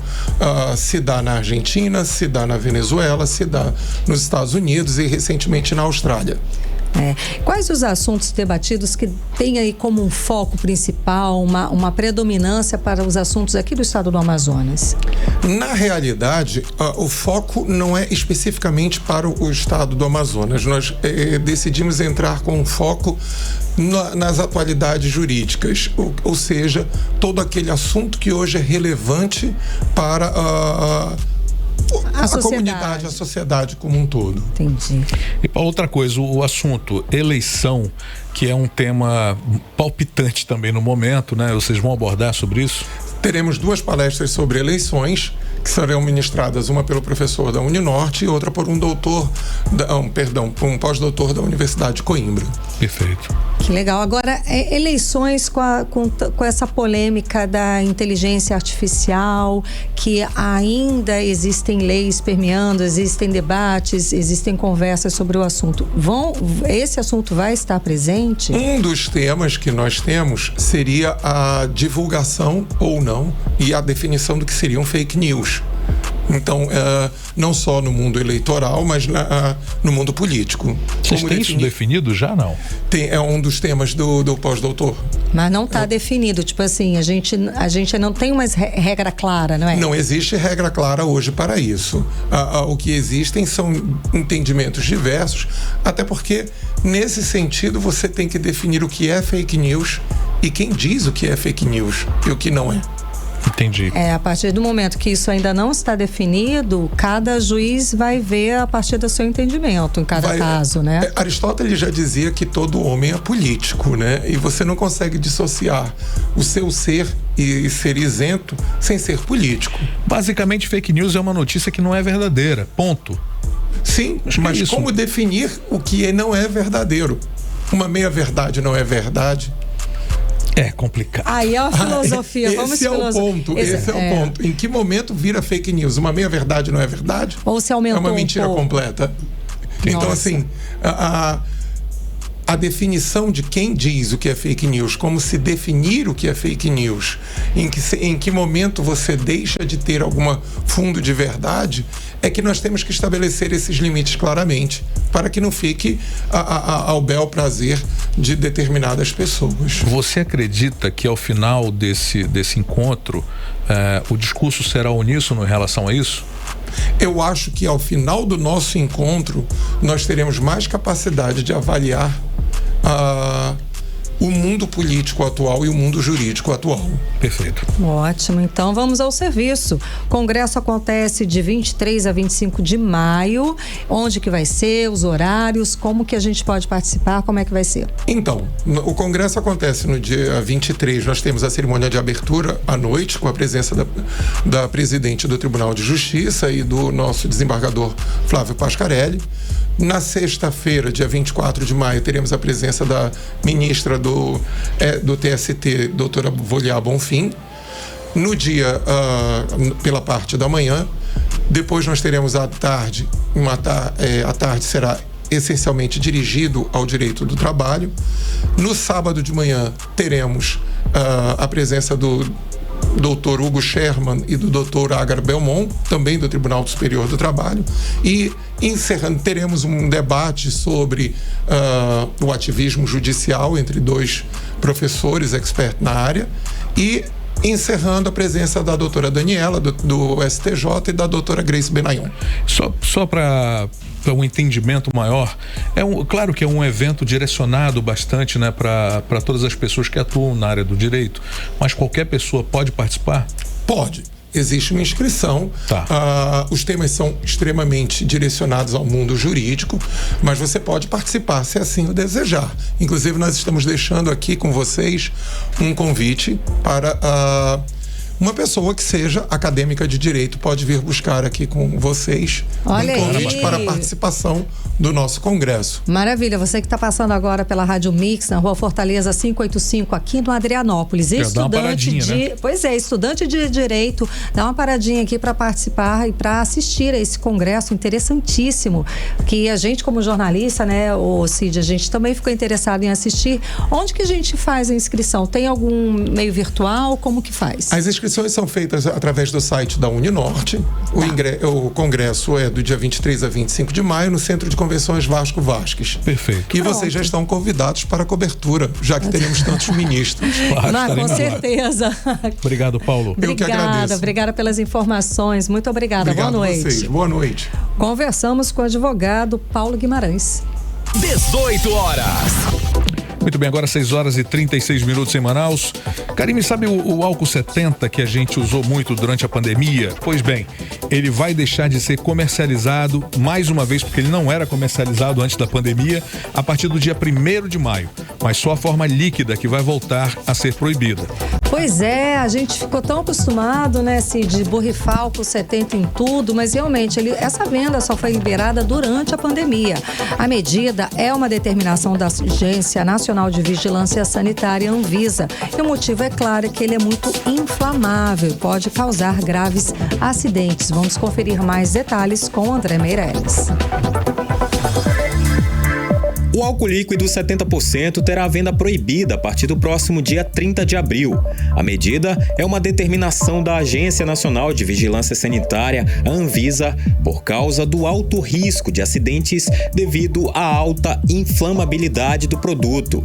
se dá na Argentina, se dá na Venezuela, se dá nos Estados Unidos e recentemente na Austrália. Quais os assuntos debatidos que têm aí como um foco principal, uma predominância para os assuntos aqui do estado do Amazonas? Na realidade, o foco não é especificamente para o estado do Amazonas. Nós decidimos entrar com foco nas atualidades jurídicas, ou seja, todo aquele assunto que hoje é relevante para a comunidade, a sociedade como um todo. Entendi. E para outra coisa, o assunto eleição, que é um tema palpitante também no momento, né? Vocês vão abordar sobre isso? Teremos 2 palestras sobre eleições, que serão ministradas, uma pelo professor da Uninorte e outra por um pós-doutor da Universidade de Coimbra. Perfeito. Que legal. Agora, eleições com essa polêmica da inteligência artificial, que ainda existem leis permeando, existem debates, existem conversas sobre o assunto. Esse assunto vai estar presente? Um dos temas que nós temos seria a divulgação ou não e a definição do que seriam fake news. Então, não só no mundo eleitoral, mas no mundo político. Vocês têm isso definido já, não? É um dos temas do pós-doutor. Mas não está definido, tipo assim, a gente não tem uma regra clara, não é? Não existe regra clara hoje para isso. O que existem são entendimentos diversos, até porque, nesse sentido, você tem que definir o que é fake news e quem diz o que é fake news e o que não é. Entendi. A partir do momento que isso ainda não está definido, cada juiz vai ver a partir do seu entendimento em cada caso, né? Aristóteles já dizia que todo homem é político, né? E você não consegue dissociar o seu ser e ser isento sem ser político. Basicamente, fake news é uma notícia que não é verdadeira, ponto. Sim, mas como definir o que não é verdadeiro? Uma meia-verdade não é verdade? É complicado. Aí é uma filosofia. Esse é o ponto. Esse é o ponto. Em que momento vira fake news? Uma meia-verdade não é verdade? Ou se aumentou é uma mentira completa? Então, assim, a definição de quem diz o que é fake news, como se definir o que é fake news, em que momento você deixa de ter algum fundo de verdade, é que nós temos que estabelecer esses limites claramente, para que não fique ao bel prazer de determinadas pessoas. Você acredita que ao final desse encontro, o discurso será uníssono em relação a isso? Eu acho que ao final do nosso encontro, nós teremos mais capacidade de avaliar o mundo político atual e o mundo jurídico atual. Perfeito. Ótimo, então vamos ao serviço. O Congresso acontece de 23 a 25 de maio. Onde que vai ser, os horários, como que a gente pode participar, como é que vai ser? Então, o Congresso acontece no dia 23, nós temos a cerimônia de abertura à noite, com a presença da presidente do Tribunal de Justiça e do nosso desembargador Flávio Pascarelli. Na sexta-feira, dia 24 de maio, teremos a presença da ministra do TST, doutora Voliá Bonfim. No dia, pela parte da manhã, depois nós teremos a tarde, a tarde será essencialmente dirigido ao direito do trabalho. No sábado de manhã, teremos a presença Dr. Hugo Sherman e do Dr. Agar Belmont, também do Tribunal Superior do Trabalho. E encerrando, teremos um debate sobre o ativismo judicial entre 2 professores expertos na área. E encerrando a presença da doutora Daniela, do STJ, e da doutora Grace Benayon. Só para um entendimento maior, claro que é um evento direcionado bastante, né, para todas as pessoas que atuam na área do direito, mas qualquer pessoa pode participar? Pode. Existe uma inscrição, os temas são extremamente direcionados ao mundo jurídico, mas você pode participar se assim o desejar. Inclusive, nós estamos deixando aqui com vocês um convite para uma pessoa que seja acadêmica de direito, pode vir buscar aqui com vocês um convite para a participação do nosso congresso. Maravilha, você que está passando agora pela Rádio Mix, na Rua Fortaleza 585, aqui no Adrianópolis. Estudante né? Pois é, estudante de direito, dá uma paradinha aqui para participar e para assistir a esse congresso interessantíssimo, que a gente como jornalista, né, o Cid, a gente também ficou interessado em assistir. Onde que a gente faz a inscrição? Tem algum meio virtual? Como que faz? As inscrições são feitas através do site da Uninorte. O congresso é do dia 23 a 25 de maio no Centro de Convenções Vasco Vasques. Perfeito. E vocês já estão convidados para a cobertura, já que teremos tantos ministros. Claro, com certeza. Obrigado, Paulo. Eu que agradeço. Obrigada pelas informações. Muito obrigada. Obrigado boa noite. Vocês. Boa noite. Conversamos com o advogado Paulo Guimarães. 18 horas. Muito bem, agora 6 horas e 36 minutos em Manaus. Karime, sabe o álcool 70 que a gente usou muito durante a pandemia? Pois bem, ele vai deixar de ser comercializado mais uma vez, porque ele não era comercializado antes da pandemia, a partir do dia 1º de maio. Mas só a forma líquida que vai voltar a ser proibida. Pois é, a gente ficou tão acostumado, né, de borrifar álcool 70 em tudo, mas realmente essa venda só foi liberada durante a pandemia. A medida é uma determinação da Agência Nacional de Vigilância Sanitária, Anvisa. E o motivo é claro que ele é muito inflamável e pode causar graves acidentes. Vamos conferir mais detalhes com André Meirelles. O álcool líquido 70% terá a venda proibida a partir do próximo dia 30 de abril. A medida é uma determinação da Agência Nacional de Vigilância Sanitária, a Anvisa, por causa do alto risco de acidentes devido à alta inflamabilidade do produto.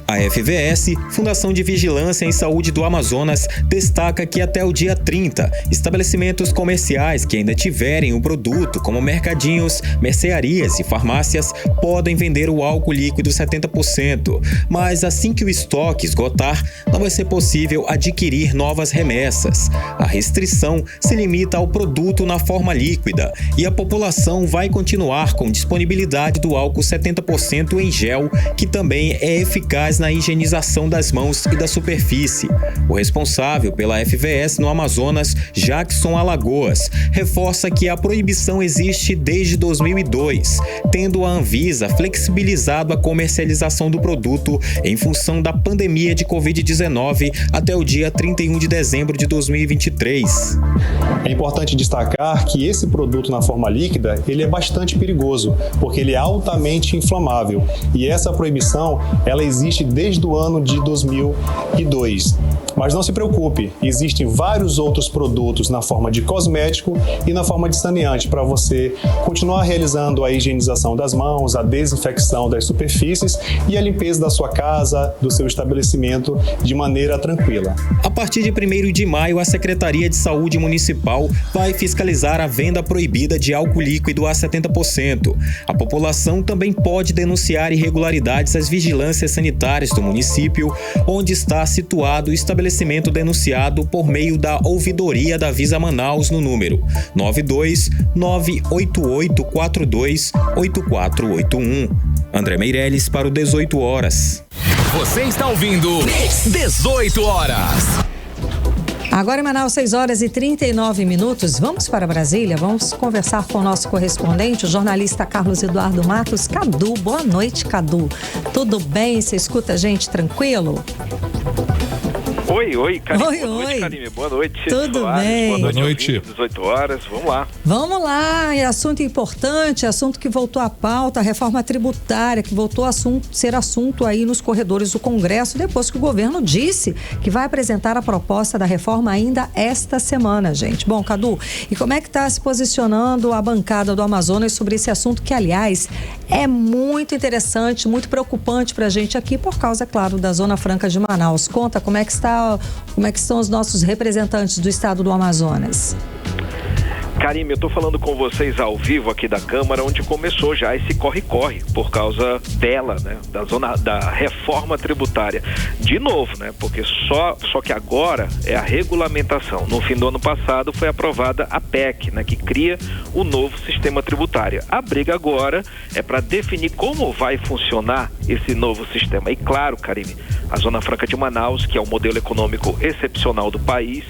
A FVS, Fundação de Vigilância em Saúde do Amazonas, destaca que até o dia 30, estabelecimentos comerciais que ainda tiverem o produto, como mercadinhos, mercearias e farmácias, podem vender o álcool líquido 70%, mas assim que o estoque esgotar, não vai ser possível adquirir novas remessas. A restrição se limita ao produto na forma líquida e a população vai continuar com disponibilidade do álcool 70% em gel, que também é eficaz na higienização das mãos e da superfície. O responsável pela FVS no Amazonas, Jackson Alagoas, reforça que a proibição existe desde 2002, tendo a Anvisa flexibilizado a comercialização do produto em função da pandemia de Covid-19 até o dia 31 de dezembro de 2023. É importante destacar que esse produto na forma líquida, ele é bastante perigoso, porque ele é altamente inflamável. E essa proibição, ela existe desde o ano de 2002. Mas não se preocupe, existem vários outros produtos na forma de cosmético e na forma de saneante para você continuar realizando a higienização das mãos, a desinfecção das superfícies e a limpeza da sua casa, do seu estabelecimento de maneira tranquila. A partir de 1º de maio, a Secretaria de Saúde Municipal vai fiscalizar a venda proibida de álcool líquido a 70%. A população também pode denunciar irregularidades às vigilâncias sanitárias do município, onde está situado o estabelecimento denunciado por meio da ouvidoria da Visa Manaus no número 92-98842-8481. André Meirelles para o 18 horas. Você está ouvindo 18 horas. Agora em Manaus, 6 horas e 39 minutos. Vamos para Brasília, vamos conversar com o nosso correspondente, o jornalista Carlos Eduardo Matos. Cadu, boa noite, Cadu. Tudo bem? Você escuta a gente tranquilo? Oi, Karime. Oi, boa noite, Karime. Boa noite. Tudo Soares. bem? Boa noite. Ouvintes, 18 horas. Vamos lá. Vamos lá, é assunto importante, assunto que voltou à pauta, a reforma tributária, que voltou a ser assunto aí nos corredores do Congresso, depois que o governo disse que vai apresentar a proposta da reforma ainda esta semana, gente. Bom, Cadu, e como é que está se posicionando a bancada do Amazonas sobre esse assunto que, aliás, é muito interessante, muito preocupante para a gente aqui, por causa, claro, da Zona Franca de Manaus. Conta como é que estão os nossos representantes do estado do Amazonas. Karime, eu estou falando com vocês ao vivo aqui da Câmara, onde começou já esse corre-corre por causa dela, né? Da reforma tributária. De novo, né? Porque só que agora é a regulamentação. No fim do ano passado foi aprovada a PEC, né? Que cria o novo sistema tributário. A briga agora é para definir como vai funcionar esse novo sistema. E claro, Karime, a Zona Franca de Manaus, que é um modelo econômico excepcional do país,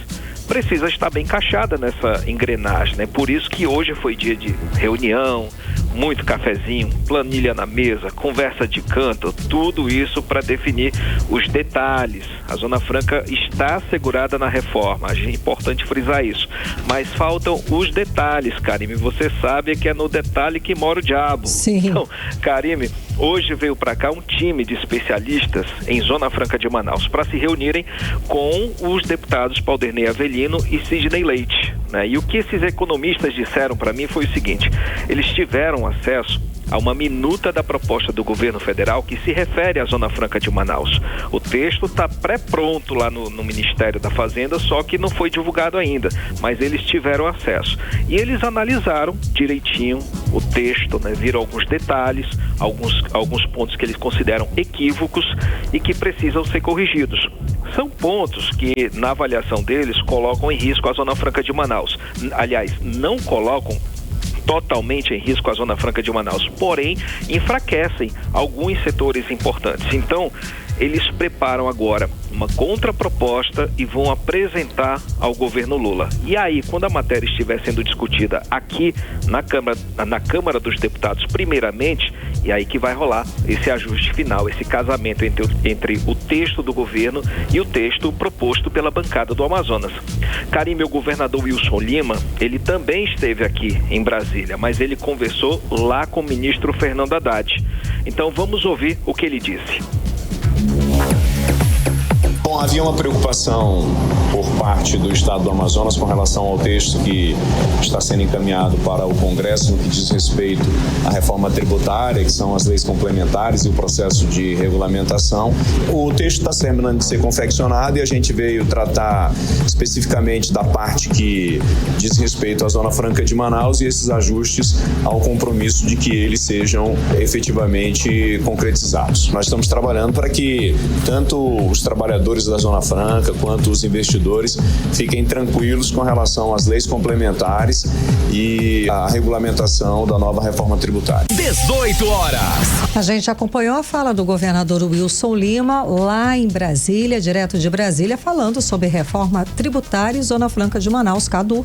precisa estar bem encaixada nessa engrenagem, né? Por isso que hoje foi dia de reunião, muito cafezinho, planilha na mesa, conversa de canto, tudo isso para definir os detalhes. A Zona Franca está assegurada na reforma, é importante frisar isso, mas faltam os detalhes, Karime. Você sabe que é no detalhe que mora o diabo. Sim. Então, Karime, hoje veio para cá um time de especialistas em Zona Franca de Manaus para se reunirem com os deputados Paulderney Avelino e Sidney Leite, né? E o que esses economistas disseram para mim foi o seguinte: eles tiveram acesso a uma minuta da proposta do governo federal que se refere à Zona Franca de Manaus. O texto está pré-pronto lá no Ministério da Fazenda, só que não foi divulgado ainda, mas eles tiveram acesso. E eles analisaram direitinho o texto, né? Viram alguns detalhes, alguns pontos que eles consideram equívocos e que precisam ser corrigidos. São pontos que, na avaliação deles, colocam em risco a Zona Franca de Manaus. Aliás, não colocam totalmente em risco a Zona Franca de Manaus, porém enfraquecem alguns setores importantes. Então, eles preparam agora uma contraproposta e vão apresentar ao governo Lula. E aí, quando a matéria estiver sendo discutida aqui na Câmara dos Deputados, primeiramente, e aí que vai rolar esse ajuste final, esse casamento entre o texto do governo e o texto proposto pela bancada do Amazonas. Karime, o governador Wilson Lima, ele também esteve aqui em Brasília, mas ele conversou lá com o ministro Fernando Haddad. Então vamos ouvir o que ele disse. Bom, havia uma preocupação por parte do Estado do Amazonas com relação ao texto que está sendo encaminhado para o Congresso no que diz respeito à reforma tributária, que são as leis complementares e o processo de regulamentação. O texto está terminando de ser confeccionado e a gente veio tratar especificamente da parte que diz respeito à Zona Franca de Manaus e esses ajustes ao compromisso de que eles sejam efetivamente concretizados. Nós estamos trabalhando para que tanto os trabalhadores da Zona Franca quanto os investidores fiquem tranquilos com relação às leis complementares e à regulamentação da nova reforma tributária. 18 horas. A gente acompanhou a fala do governador Wilson Lima lá em Brasília, direto de Brasília, falando sobre reforma tributária e Zona Franca de Manaus. Cadu.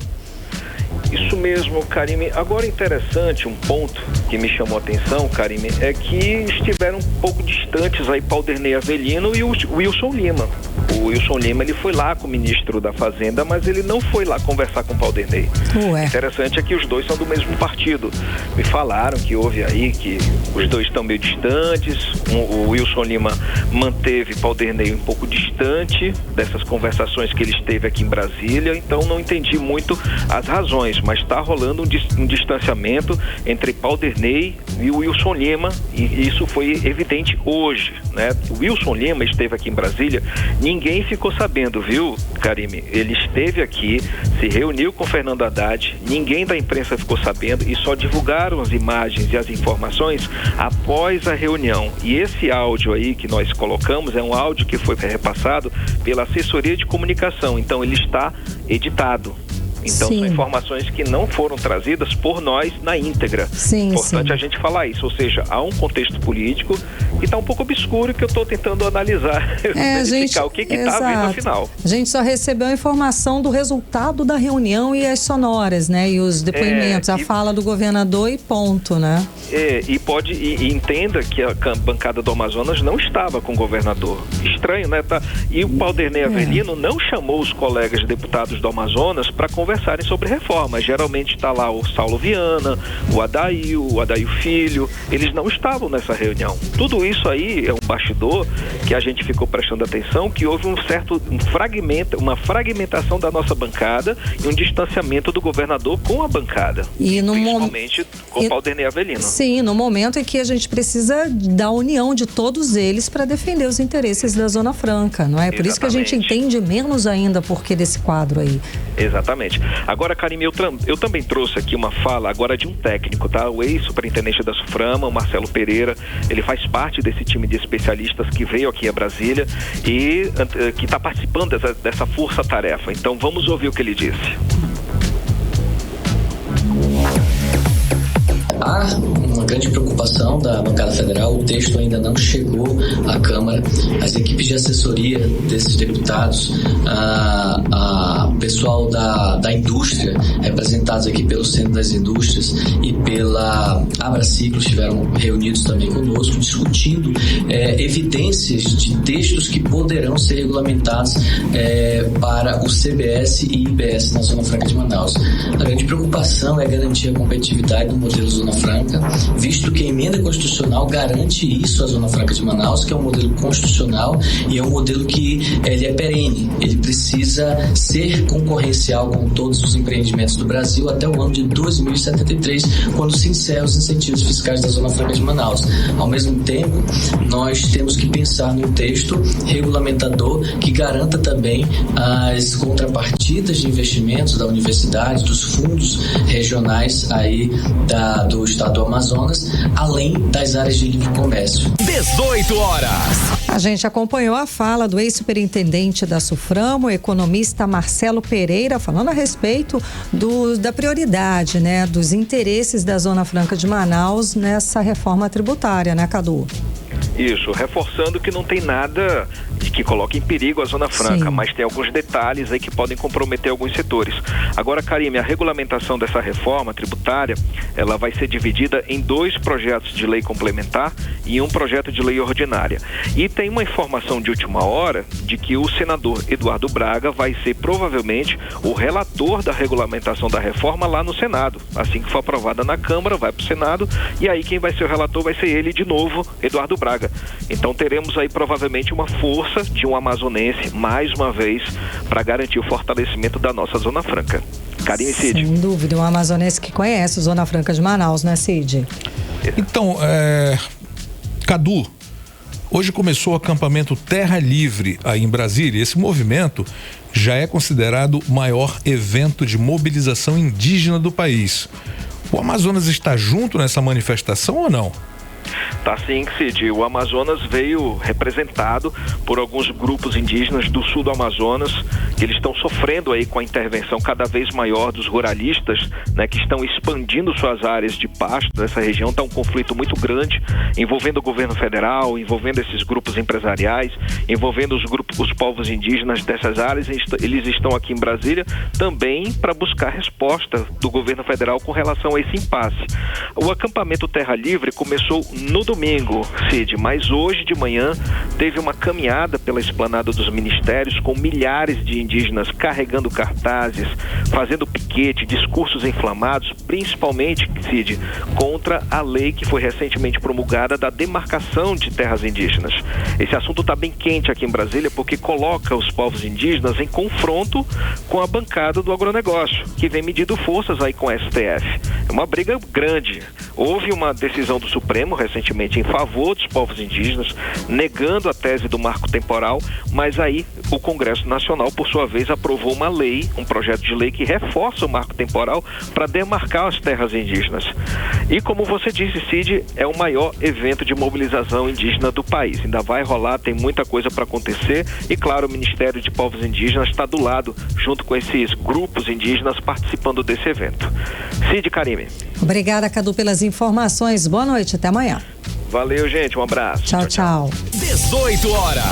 Isso mesmo, Karime. Agora, interessante, um ponto que me chamou a atenção, Karime, é que estiveram um pouco distantes aí Paulderney Avelino e o Wilson Lima. O Wilson Lima, ele foi lá com o ministro da Fazenda, mas ele não foi lá conversar com o Paulderney. Interessante é que os dois são do mesmo partido. Me falaram que houve aí, que os dois estão meio distantes. O Wilson Lima manteve Paulderney um pouco distante dessas conversações que ele esteve aqui em Brasília, então não entendi muito as razões, mas está rolando um distanciamento entre Paulderney e o Wilson Lima, e isso foi evidente hoje, né? O Wilson Lima esteve aqui em Brasília, ninguém ficou sabendo, viu, Karime? Ele esteve aqui, se reuniu com Fernando Haddad, ninguém da imprensa ficou sabendo e só divulgaram as imagens e as informações após a reunião. E esse áudio aí que nós colocamos é um áudio que foi repassado pela assessoria de comunicação, então ele está editado. Então Sim. são informações que não foram trazidas por nós na íntegra. Sim, Importante sim. a gente falar isso, ou seja, há um contexto político que está um pouco obscuro, que eu estou tentando analisar, verificar o que está vindo no final. A gente só recebeu a informação do resultado da reunião e as sonoras, né? E os depoimentos, a fala do governador e ponto, né? E entenda que a bancada do Amazonas não estava com o governador. Estranho, né? E o Paulderney Avelino não chamou os colegas deputados do Amazonas para conversarem sobre reforma. Geralmente está lá o Saulo Viana, o Adail Filho. Eles não estavam nessa reunião. Tudo isso aí é um bastidor que a gente ficou prestando atenção, que houve uma fragmentação da nossa bancada e um distanciamento do governador com a bancada. E principalmente com o Paulderney Avelino. Sim, no momento em que a gente precisa da união de todos eles para defender os interesses da Zona Franca, não é? Por isso que a gente entende menos ainda por que desse quadro aí. Exatamente. Agora, Karime, eu também trouxe aqui uma fala agora de um técnico, tá? O ex-superintendente da SUFRAMA, o Marcelo Pereira, ele faz parte desse time de especialistas que veio aqui a Brasília e que está participando dessa força-tarefa. Então, vamos ouvir o que ele disse. Há uma grande preocupação da bancada federal, o texto ainda não chegou à Câmara, as equipes de assessoria desses deputados, o pessoal da indústria, representados aqui pelo Centro das Indústrias e pela Abraciclo, estiveram reunidos também conosco, discutindo evidências de textos que poderão ser regulamentados para o CBS e IBS na Zona Franca de Manaus. A grande preocupação é garantir a competitividade do modelo Zona Franca, visto que a emenda constitucional garante isso à Zona Franca de Manaus, que é um modelo constitucional e é um modelo que ele é perene, ele precisa ser concorrencial com todos os empreendimentos do Brasil até o ano de 2073, quando se encerram os incentivos fiscais da Zona Franca de Manaus. Ao mesmo tempo, nós temos que pensar num texto regulamentador que garanta também as contrapartidas de investimentos da universidade, dos fundos regionais aí do estado do Amazonas, além das áreas de livre comércio. 18 horas. A gente acompanhou a fala do ex-superintendente da SUFRAMA, o economista Marcelo Pereira, falando a respeito da prioridade, né, dos interesses da Zona Franca de Manaus nessa reforma tributária, né, Cadu? Isso, reforçando que não tem nada de que coloque em perigo a Zona Franca, sim, mas tem alguns detalhes aí que podem comprometer alguns setores. Agora, Karime, a regulamentação dessa reforma tributária, ela vai ser dividida em 2 projetos de lei complementar e um projeto de lei ordinária. E tem uma informação de última hora de que o senador Eduardo Braga vai ser provavelmente o relator da regulamentação da reforma lá no Senado. Assim que for aprovada na Câmara, vai para o Senado e aí quem vai ser o relator vai ser ele de novo, Eduardo Braga. Então teremos aí provavelmente uma força de um amazonense, mais uma vez, para garantir o fortalecimento da nossa Zona Franca. Karime, Cid. Sem dúvida, um amazonense que conhece a Zona Franca de Manaus, né, Cid? Então, Cadu, hoje começou o acampamento Terra Livre aí em Brasília. Esse movimento já é considerado o maior evento de mobilização indígena do país. O Amazonas está junto nessa manifestação ou não? Tá sim, Cid. O Amazonas veio representado por alguns grupos indígenas do sul do Amazonas, que eles estão sofrendo aí com a intervenção cada vez maior dos ruralistas, né, que estão expandindo suas áreas de pasto dessa região. Está um conflito muito grande, envolvendo o governo federal, envolvendo esses grupos empresariais, envolvendo os povos indígenas dessas áreas. Eles estão aqui em Brasília também para buscar resposta do governo federal com relação a esse impasse. O acampamento Terra Livre começou no domingo, Cid, mas hoje de manhã teve uma caminhada pela esplanada dos ministérios com milhares de indígenas carregando cartazes, fazendo piquete, discursos inflamados, principalmente, Cid, contra a lei que foi recentemente promulgada da demarcação de terras indígenas. Esse assunto está bem quente aqui em Brasília porque coloca os povos indígenas em confronto com a bancada do agronegócio, que vem medindo forças aí com o STF. É uma briga grande. Houve uma decisão do Supremo recentemente em favor dos povos indígenas, negando a tese do marco temporal, mas aí o Congresso Nacional, por sua vez, aprovou uma lei, um projeto de lei que reforça o marco temporal para demarcar as terras indígenas. E como você disse, Cid, é o maior evento de mobilização indígena do país. Ainda vai rolar, tem muita coisa para acontecer E claro, o Ministério de Povos Indígenas está do lado, junto com esses grupos indígenas participando desse evento. Cid, Karime. Obrigada, Cadu, pelas informações. Boa noite, até amanhã. Valeu, gente, um abraço. Tchau. 18 horas.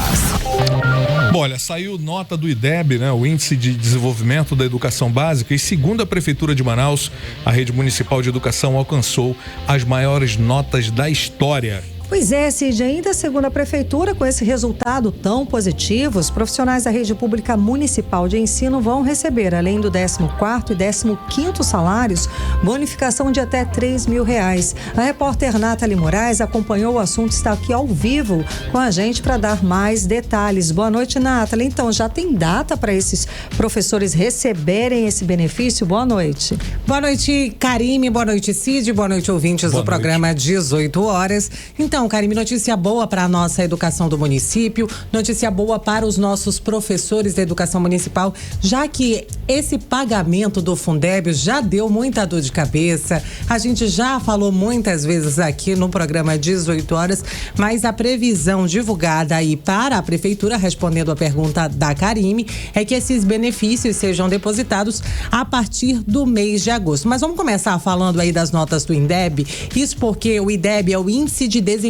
Bom, olha, saiu nota do IDEB, né, o Índice de Desenvolvimento da Educação Básica, e segundo a Prefeitura de Manaus, a Rede Municipal de Educação alcançou as maiores notas da história. Pois é, Cid, ainda segundo a Prefeitura, com esse resultado tão positivo, os profissionais da Rede Pública Municipal de Ensino vão receber, além do 14º e 15º salários, bonificação de até R$3.000. A repórter Nathalie Moraes acompanhou o assunto e está aqui ao vivo com a gente para dar mais detalhes. Boa noite, Nathalie. Então, já tem data para esses professores receberem esse benefício? Boa noite. Boa noite, Karime. Boa noite, Cid. Boa noite, ouvintes do programa 18 horas. Então, Karime, notícia boa para a nossa educação do município, notícia boa para os nossos professores da educação municipal, já que esse pagamento do Fundeb já deu muita dor de cabeça. A gente já falou muitas vezes aqui no programa 18 horas, mas a previsão divulgada aí para a Prefeitura, respondendo a pergunta da Karime, é que esses benefícios sejam depositados a partir do mês de agosto. Mas vamos começar falando aí das notas do INDEB, isso porque o IDEB é o Índice de Desenvolvimento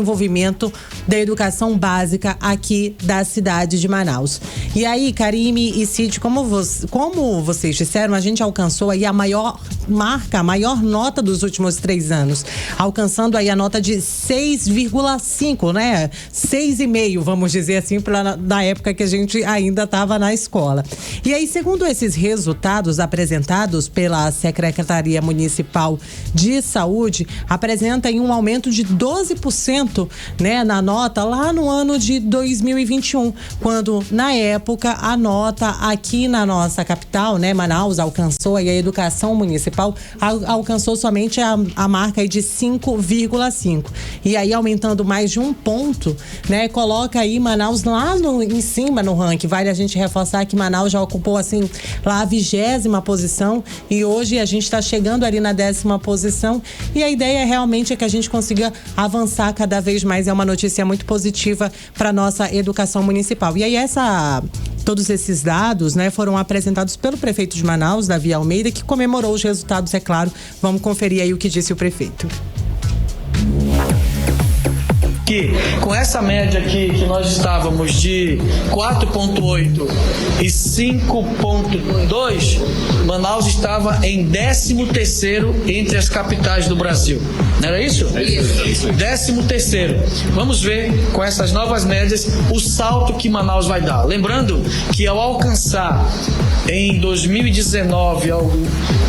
da Educação Básica aqui da cidade de Manaus. E aí, Karime e Cid, como vocês disseram, a gente alcançou aí a maior marca, a maior nota dos últimos 3 anos, alcançando aí a nota de 6,5, né? 6,5, vamos dizer assim, da época que a gente ainda estava na escola. E aí, segundo esses resultados apresentados pela Secretaria Municipal de Saúde, apresenta aí um aumento de 12%, né, na nota lá no ano de 2021, quando na época a nota aqui na nossa capital, né, Manaus, alcançou aí a educação municipal, alcançou somente a marca aí de 5,5. E aí aumentando mais de 1 ponto, né, coloca aí Manaus lá em cima no ranking. Vale a gente reforçar que Manaus já ocupou assim lá a 20ª posição e hoje a gente está chegando ali na 10ª posição e a ideia realmente é que a gente consiga avançar cada vez mais. É uma notícia muito positiva para nossa educação municipal. E aí todos esses dados, né, foram apresentados pelo prefeito de Manaus, Davi Almeida, que comemorou os resultados, é claro. Vamos conferir aí o que disse o prefeito. Que com essa média aqui que nós estávamos de 4,8 e 5,2, Manaus estava em 13º entre as capitais do Brasil. Não era isso? Isso. 13º. Vamos ver com essas novas médias o salto que Manaus vai dar. Lembrando que ao alcançar em 2019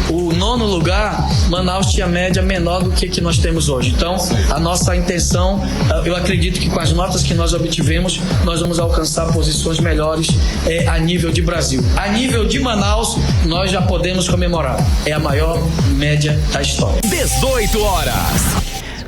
o 9º lugar, Manaus tinha média menor do que nós temos hoje. Então, a nossa intenção, eu acredito que com as notas que nós obtivemos, nós vamos alcançar posições melhores a nível de Brasil. A nível de Manaus, nós já podemos comemorar. É a maior média da história. 18 horas.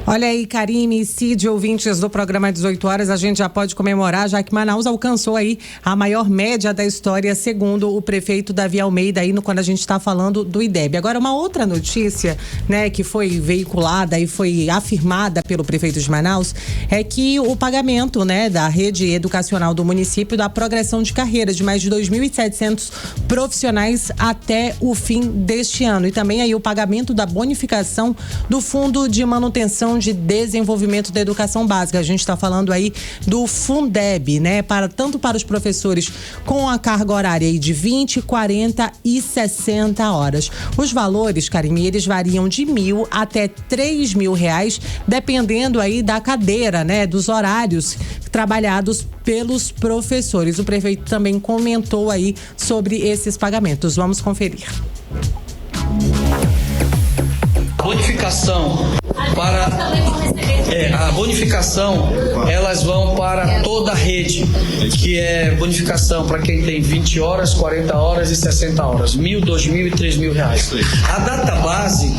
Olha aí, Karime e Cid, ouvintes do programa 18 horas, a gente já pode comemorar, já que Manaus alcançou aí a maior média da história, segundo o prefeito Davi Almeida, aí quando a gente está falando do IDEB. Agora, uma outra notícia, né, que foi veiculada e foi afirmada pelo prefeito de Manaus, é que o pagamento, né, da rede educacional do município da progressão de carreira de mais de 2.700 profissionais até o fim deste ano. E também aí o pagamento da bonificação do Fundo de Manutenção de Desenvolvimento da Educação Básica. A gente está falando aí do Fundeb, né? Tanto para os professores com a carga horária aí de 20, 40 e 60 horas. Os valores, Karime, eles variam de R$1.000 até R$3.000, dependendo aí da cadeira, né? Dos horários trabalhados pelos professores. O prefeito também comentou aí sobre esses pagamentos. Vamos conferir. A bonificação, elas vão para toda a rede, que é bonificação para quem tem 20 horas, 40 horas e 60 horas, R$1.000, R$2.000 e R$3.000. A data base,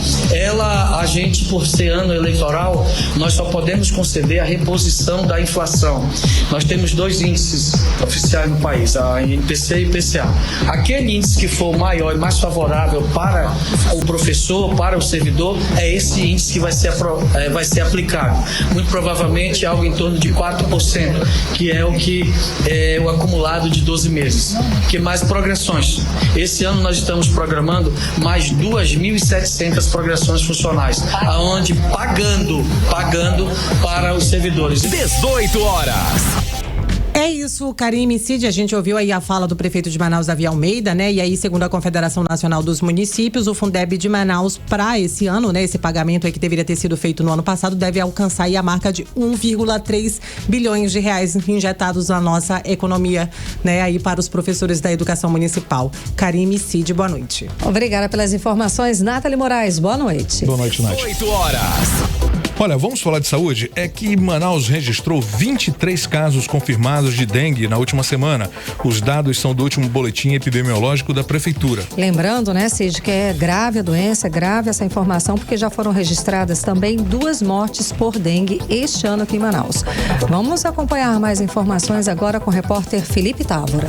a gente, por ser ano eleitoral, nós só podemos conceder a reposição da inflação. Nós temos 2 índices oficiais no país, a INPC e IPCA. Aquele índice que for maior e mais favorável para o professor, para o servidor, é esse índice que vai ser aplicado. Muito provavelmente algo em torno de 4%, que é o que é o acumulado de 12 meses. Que mais progressões. Esse ano nós estamos programando mais 2.700 progressões funcionais, aonde pagando para os servidores. 18 horas. É isso, Karime Cid, a gente ouviu aí a fala do prefeito de Manaus, Davi Almeida, né? E aí, segundo a Confederação Nacional dos Municípios, o Fundeb de Manaus para esse ano, né? Esse pagamento aí que deveria ter sido feito no ano passado deve alcançar aí a marca de 1,3 bilhões de reais injetados na nossa economia, né? Aí para os professores da educação municipal. Karime Cid, boa noite. Obrigada pelas informações, Nathalie Moraes, boa noite. Boa noite, Nath. 8 horas. Olha, vamos falar de saúde? É que Manaus registrou 23 casos confirmados de dengue na última semana. Os dados são do último boletim epidemiológico da prefeitura. Lembrando, né, Cid, que é grave a doença, é grave essa informação, porque já foram registradas também 2 mortes por dengue este ano aqui em Manaus. Vamos acompanhar mais informações agora com o repórter Felipe Távora.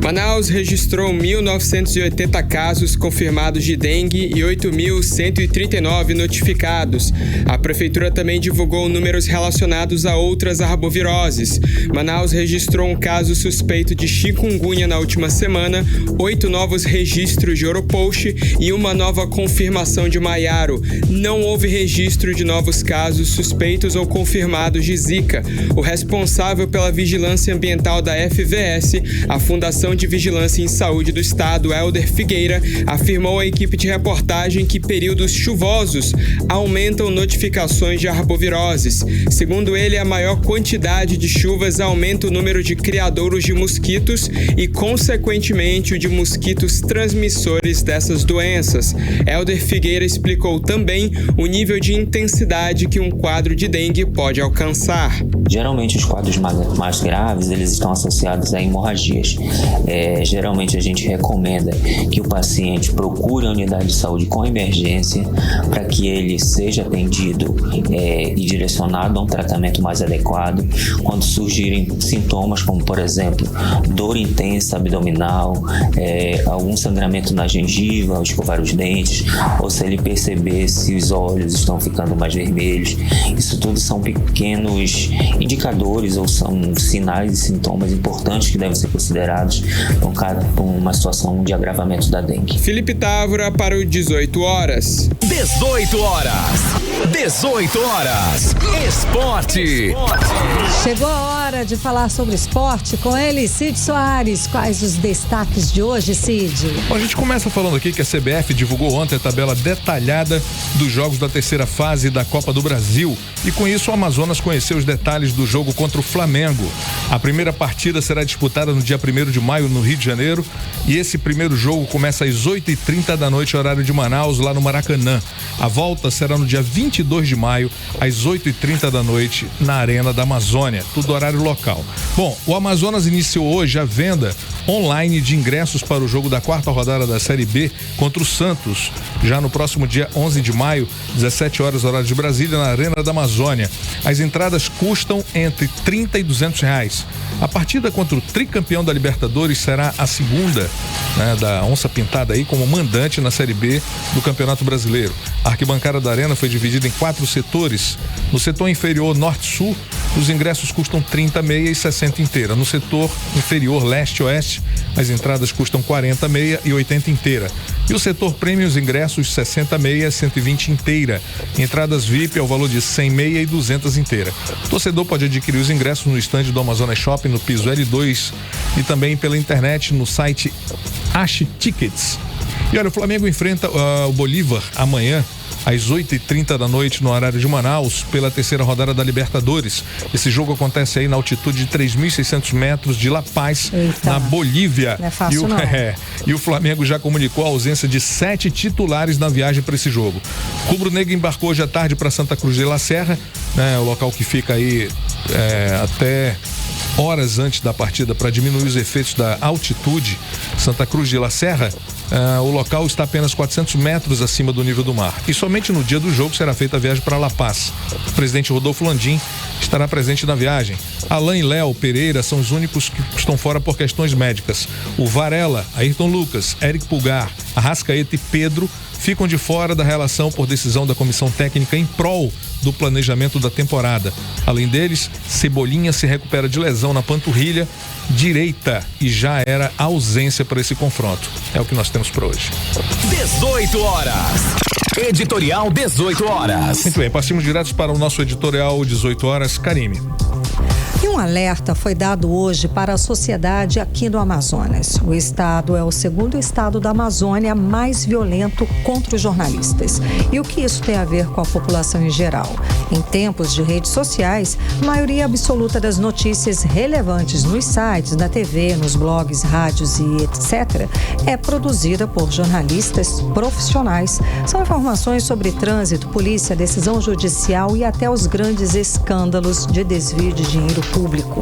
Manaus registrou 1.980 casos confirmados de dengue e 8.139 notificados. A prefeitura também divulgou números relacionados a outras arboviroses. Manaus registrou um caso suspeito de chikungunya na última semana, 8 novos registros de Oropoche e uma nova confirmação de Maiaro. Não houve registro de novos casos suspeitos ou confirmados de Zika. O responsável pela vigilância ambiental da FVS, a Fundação de Vigilância em Saúde do Estado, Helder Figueira, afirmou à equipe de reportagem que períodos chuvosos aumentam notificações de arboviroses. Segundo ele, a maior quantidade de chuvas aumenta o número de criadouros de mosquitos e, consequentemente, o de mosquitos transmissores dessas doenças. Helder Figueira explicou também o nível de intensidade que um quadro de dengue pode alcançar. Geralmente, os quadros mais graves, eles estão associados a hemorragias. Geralmente a gente recomenda que o paciente procure a unidade de saúde com emergência para que ele seja atendido e direcionado a um tratamento mais adequado. Quando surgirem sintomas como, por exemplo, dor intensa abdominal, algum sangramento na gengiva ao escovar os dentes, ou se ele perceber se os olhos estão ficando mais vermelhos. Isso tudo são pequenos indicadores ou são sinais e sintomas importantes que devem ser considerados para uma situação de agravamento da dengue. Felipe Távora para o 18 horas. 18 horas. 18 horas. Esporte. Chegou a hora de falar sobre esporte com ele, Cid Soares. Quais os destaques de hoje, Cid? Bom, a gente começa falando aqui que a CBF divulgou ontem a tabela detalhada dos jogos da terceira fase da Copa do Brasil. E com isso o Amazonas conheceu os detalhes do jogo contra o Flamengo. A primeira partida será disputada no dia 1º de maio no Rio de Janeiro. E esse primeiro jogo começa às 8h30 da noite, horário de Manaus, lá no Maracanã. A volta será no dia 22 de maio, às 8h30 da noite, na Arena da Amazônia. Tudo horário local. Bom, o Amazonas iniciou hoje a venda online de ingressos para o jogo da 4ª rodada da Série B contra o Santos, já no próximo dia 11 de maio, 17 horas, horário de Brasília, na Arena da Amazônia. As entradas custam entre R$30 e R$200. A partida contra o tricampeão da Libertadores será a segunda, né, da Onça Pintada aí como mandante na Série B do Campeonato Brasileiro. A arquibancada da Arena foi dividida em 4 setores. No setor inferior norte-sul, os ingressos custam 30 meia e 60 inteira. No setor inferior leste-oeste, as entradas custam 40 meia e 80 inteira. E o setor prêmio, os ingressos 60 meia e 120 inteira. Entradas VIP ao valor de 100 meia e 200 inteira. O torcedor pode adquirir os ingressos no estande do Amazonas Shopping, no piso L2, e também pela internet no site Ache Tickets. E olha, o Flamengo enfrenta o Bolívar amanhã, às 8h30 da noite, no horário de Manaus, pela terceira rodada da Libertadores. Esse jogo acontece aí na altitude de 3.600 metros de La Paz, na Bolívia. Não é fácil, não. E o Flamengo já comunicou a ausência de 7 titulares na viagem para esse jogo. O rubro-negro embarcou hoje à tarde para Santa Cruz de la Serra, né, o local que fica aí até horas antes da partida para diminuir os efeitos da altitude. Santa Cruz de la Serra, o local está apenas 400 metros acima do nível do mar. E somente no dia do jogo será feita a viagem para La Paz. O presidente Rodolfo Landim estará presente na viagem. Alain e Léo Pereira são os únicos que estão fora por questões médicas. O Varela, Ayrton Lucas, Eric Pulgar, Arrascaeta e Pedro ficam de fora da relação por decisão da comissão técnica em prol do planejamento da temporada. Além deles, Cebolinha se recupera de lesão na panturrilha direita e já era ausência para esse confronto. É o que nós temos para hoje. 18 horas. Editorial 18 horas. Muito bem, partimos direto para o nosso editorial 18 horas. Karime. E um alerta foi dado hoje para a sociedade aqui no Amazonas. O estado é o segundo estado da Amazônia mais violento contra os jornalistas. E o que isso tem a ver com a população em geral? Em tempos de redes sociais, a maioria absoluta das notícias relevantes nos sites, na TV, nos blogs, rádios e etc. é produzida por jornalistas profissionais. São informações sobre trânsito, polícia, decisão judicial e até os grandes escândalos de desvio de dinheiro público.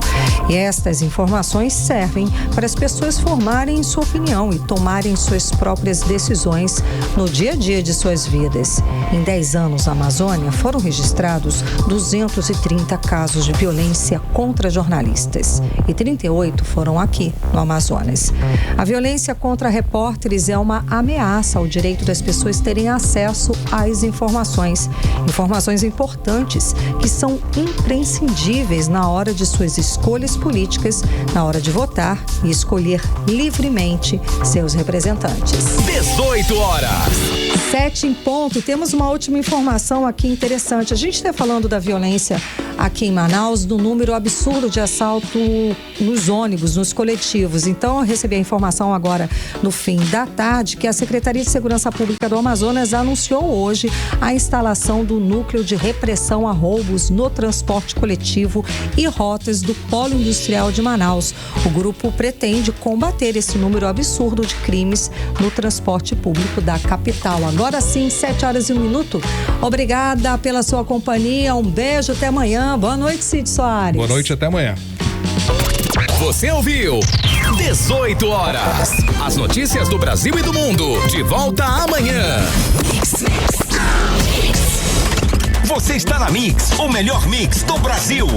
E estas informações servem para as pessoas formarem sua opinião e tomarem suas próprias decisões no dia a dia de suas vidas. Em 10 anos na Amazônia foram registrados 230 casos de violência contra jornalistas e 38 foram aqui no Amazonas. A violência contra repórteres é uma ameaça ao direito das pessoas terem acesso às informações importantes que são imprescindíveis na hora de suas escolhas políticas, na hora de votar e escolher livremente seus representantes. 18 horas. 7 em ponto. Temos uma última informação aqui interessante. A gente está falando da violência aqui em Manaus, do número absurdo de assalto nos ônibus, nos coletivos. Então, eu recebi a informação agora no fim da tarde que a Secretaria de Segurança Pública do Amazonas anunciou hoje a instalação do núcleo de repressão a roubos no transporte coletivo e rotas do Polo Industrial de Manaus. O grupo pretende combater esse número absurdo de crimes no transporte público da capital. Agora sim, 7 horas e 1 minuto. Obrigada pela sua companhia. Um beijo, até amanhã. Boa noite, Cid Soares. Boa noite, até amanhã. Você ouviu 18 horas. As notícias do Brasil e do mundo. De volta amanhã. Você está na Mix, o melhor mix do Brasil.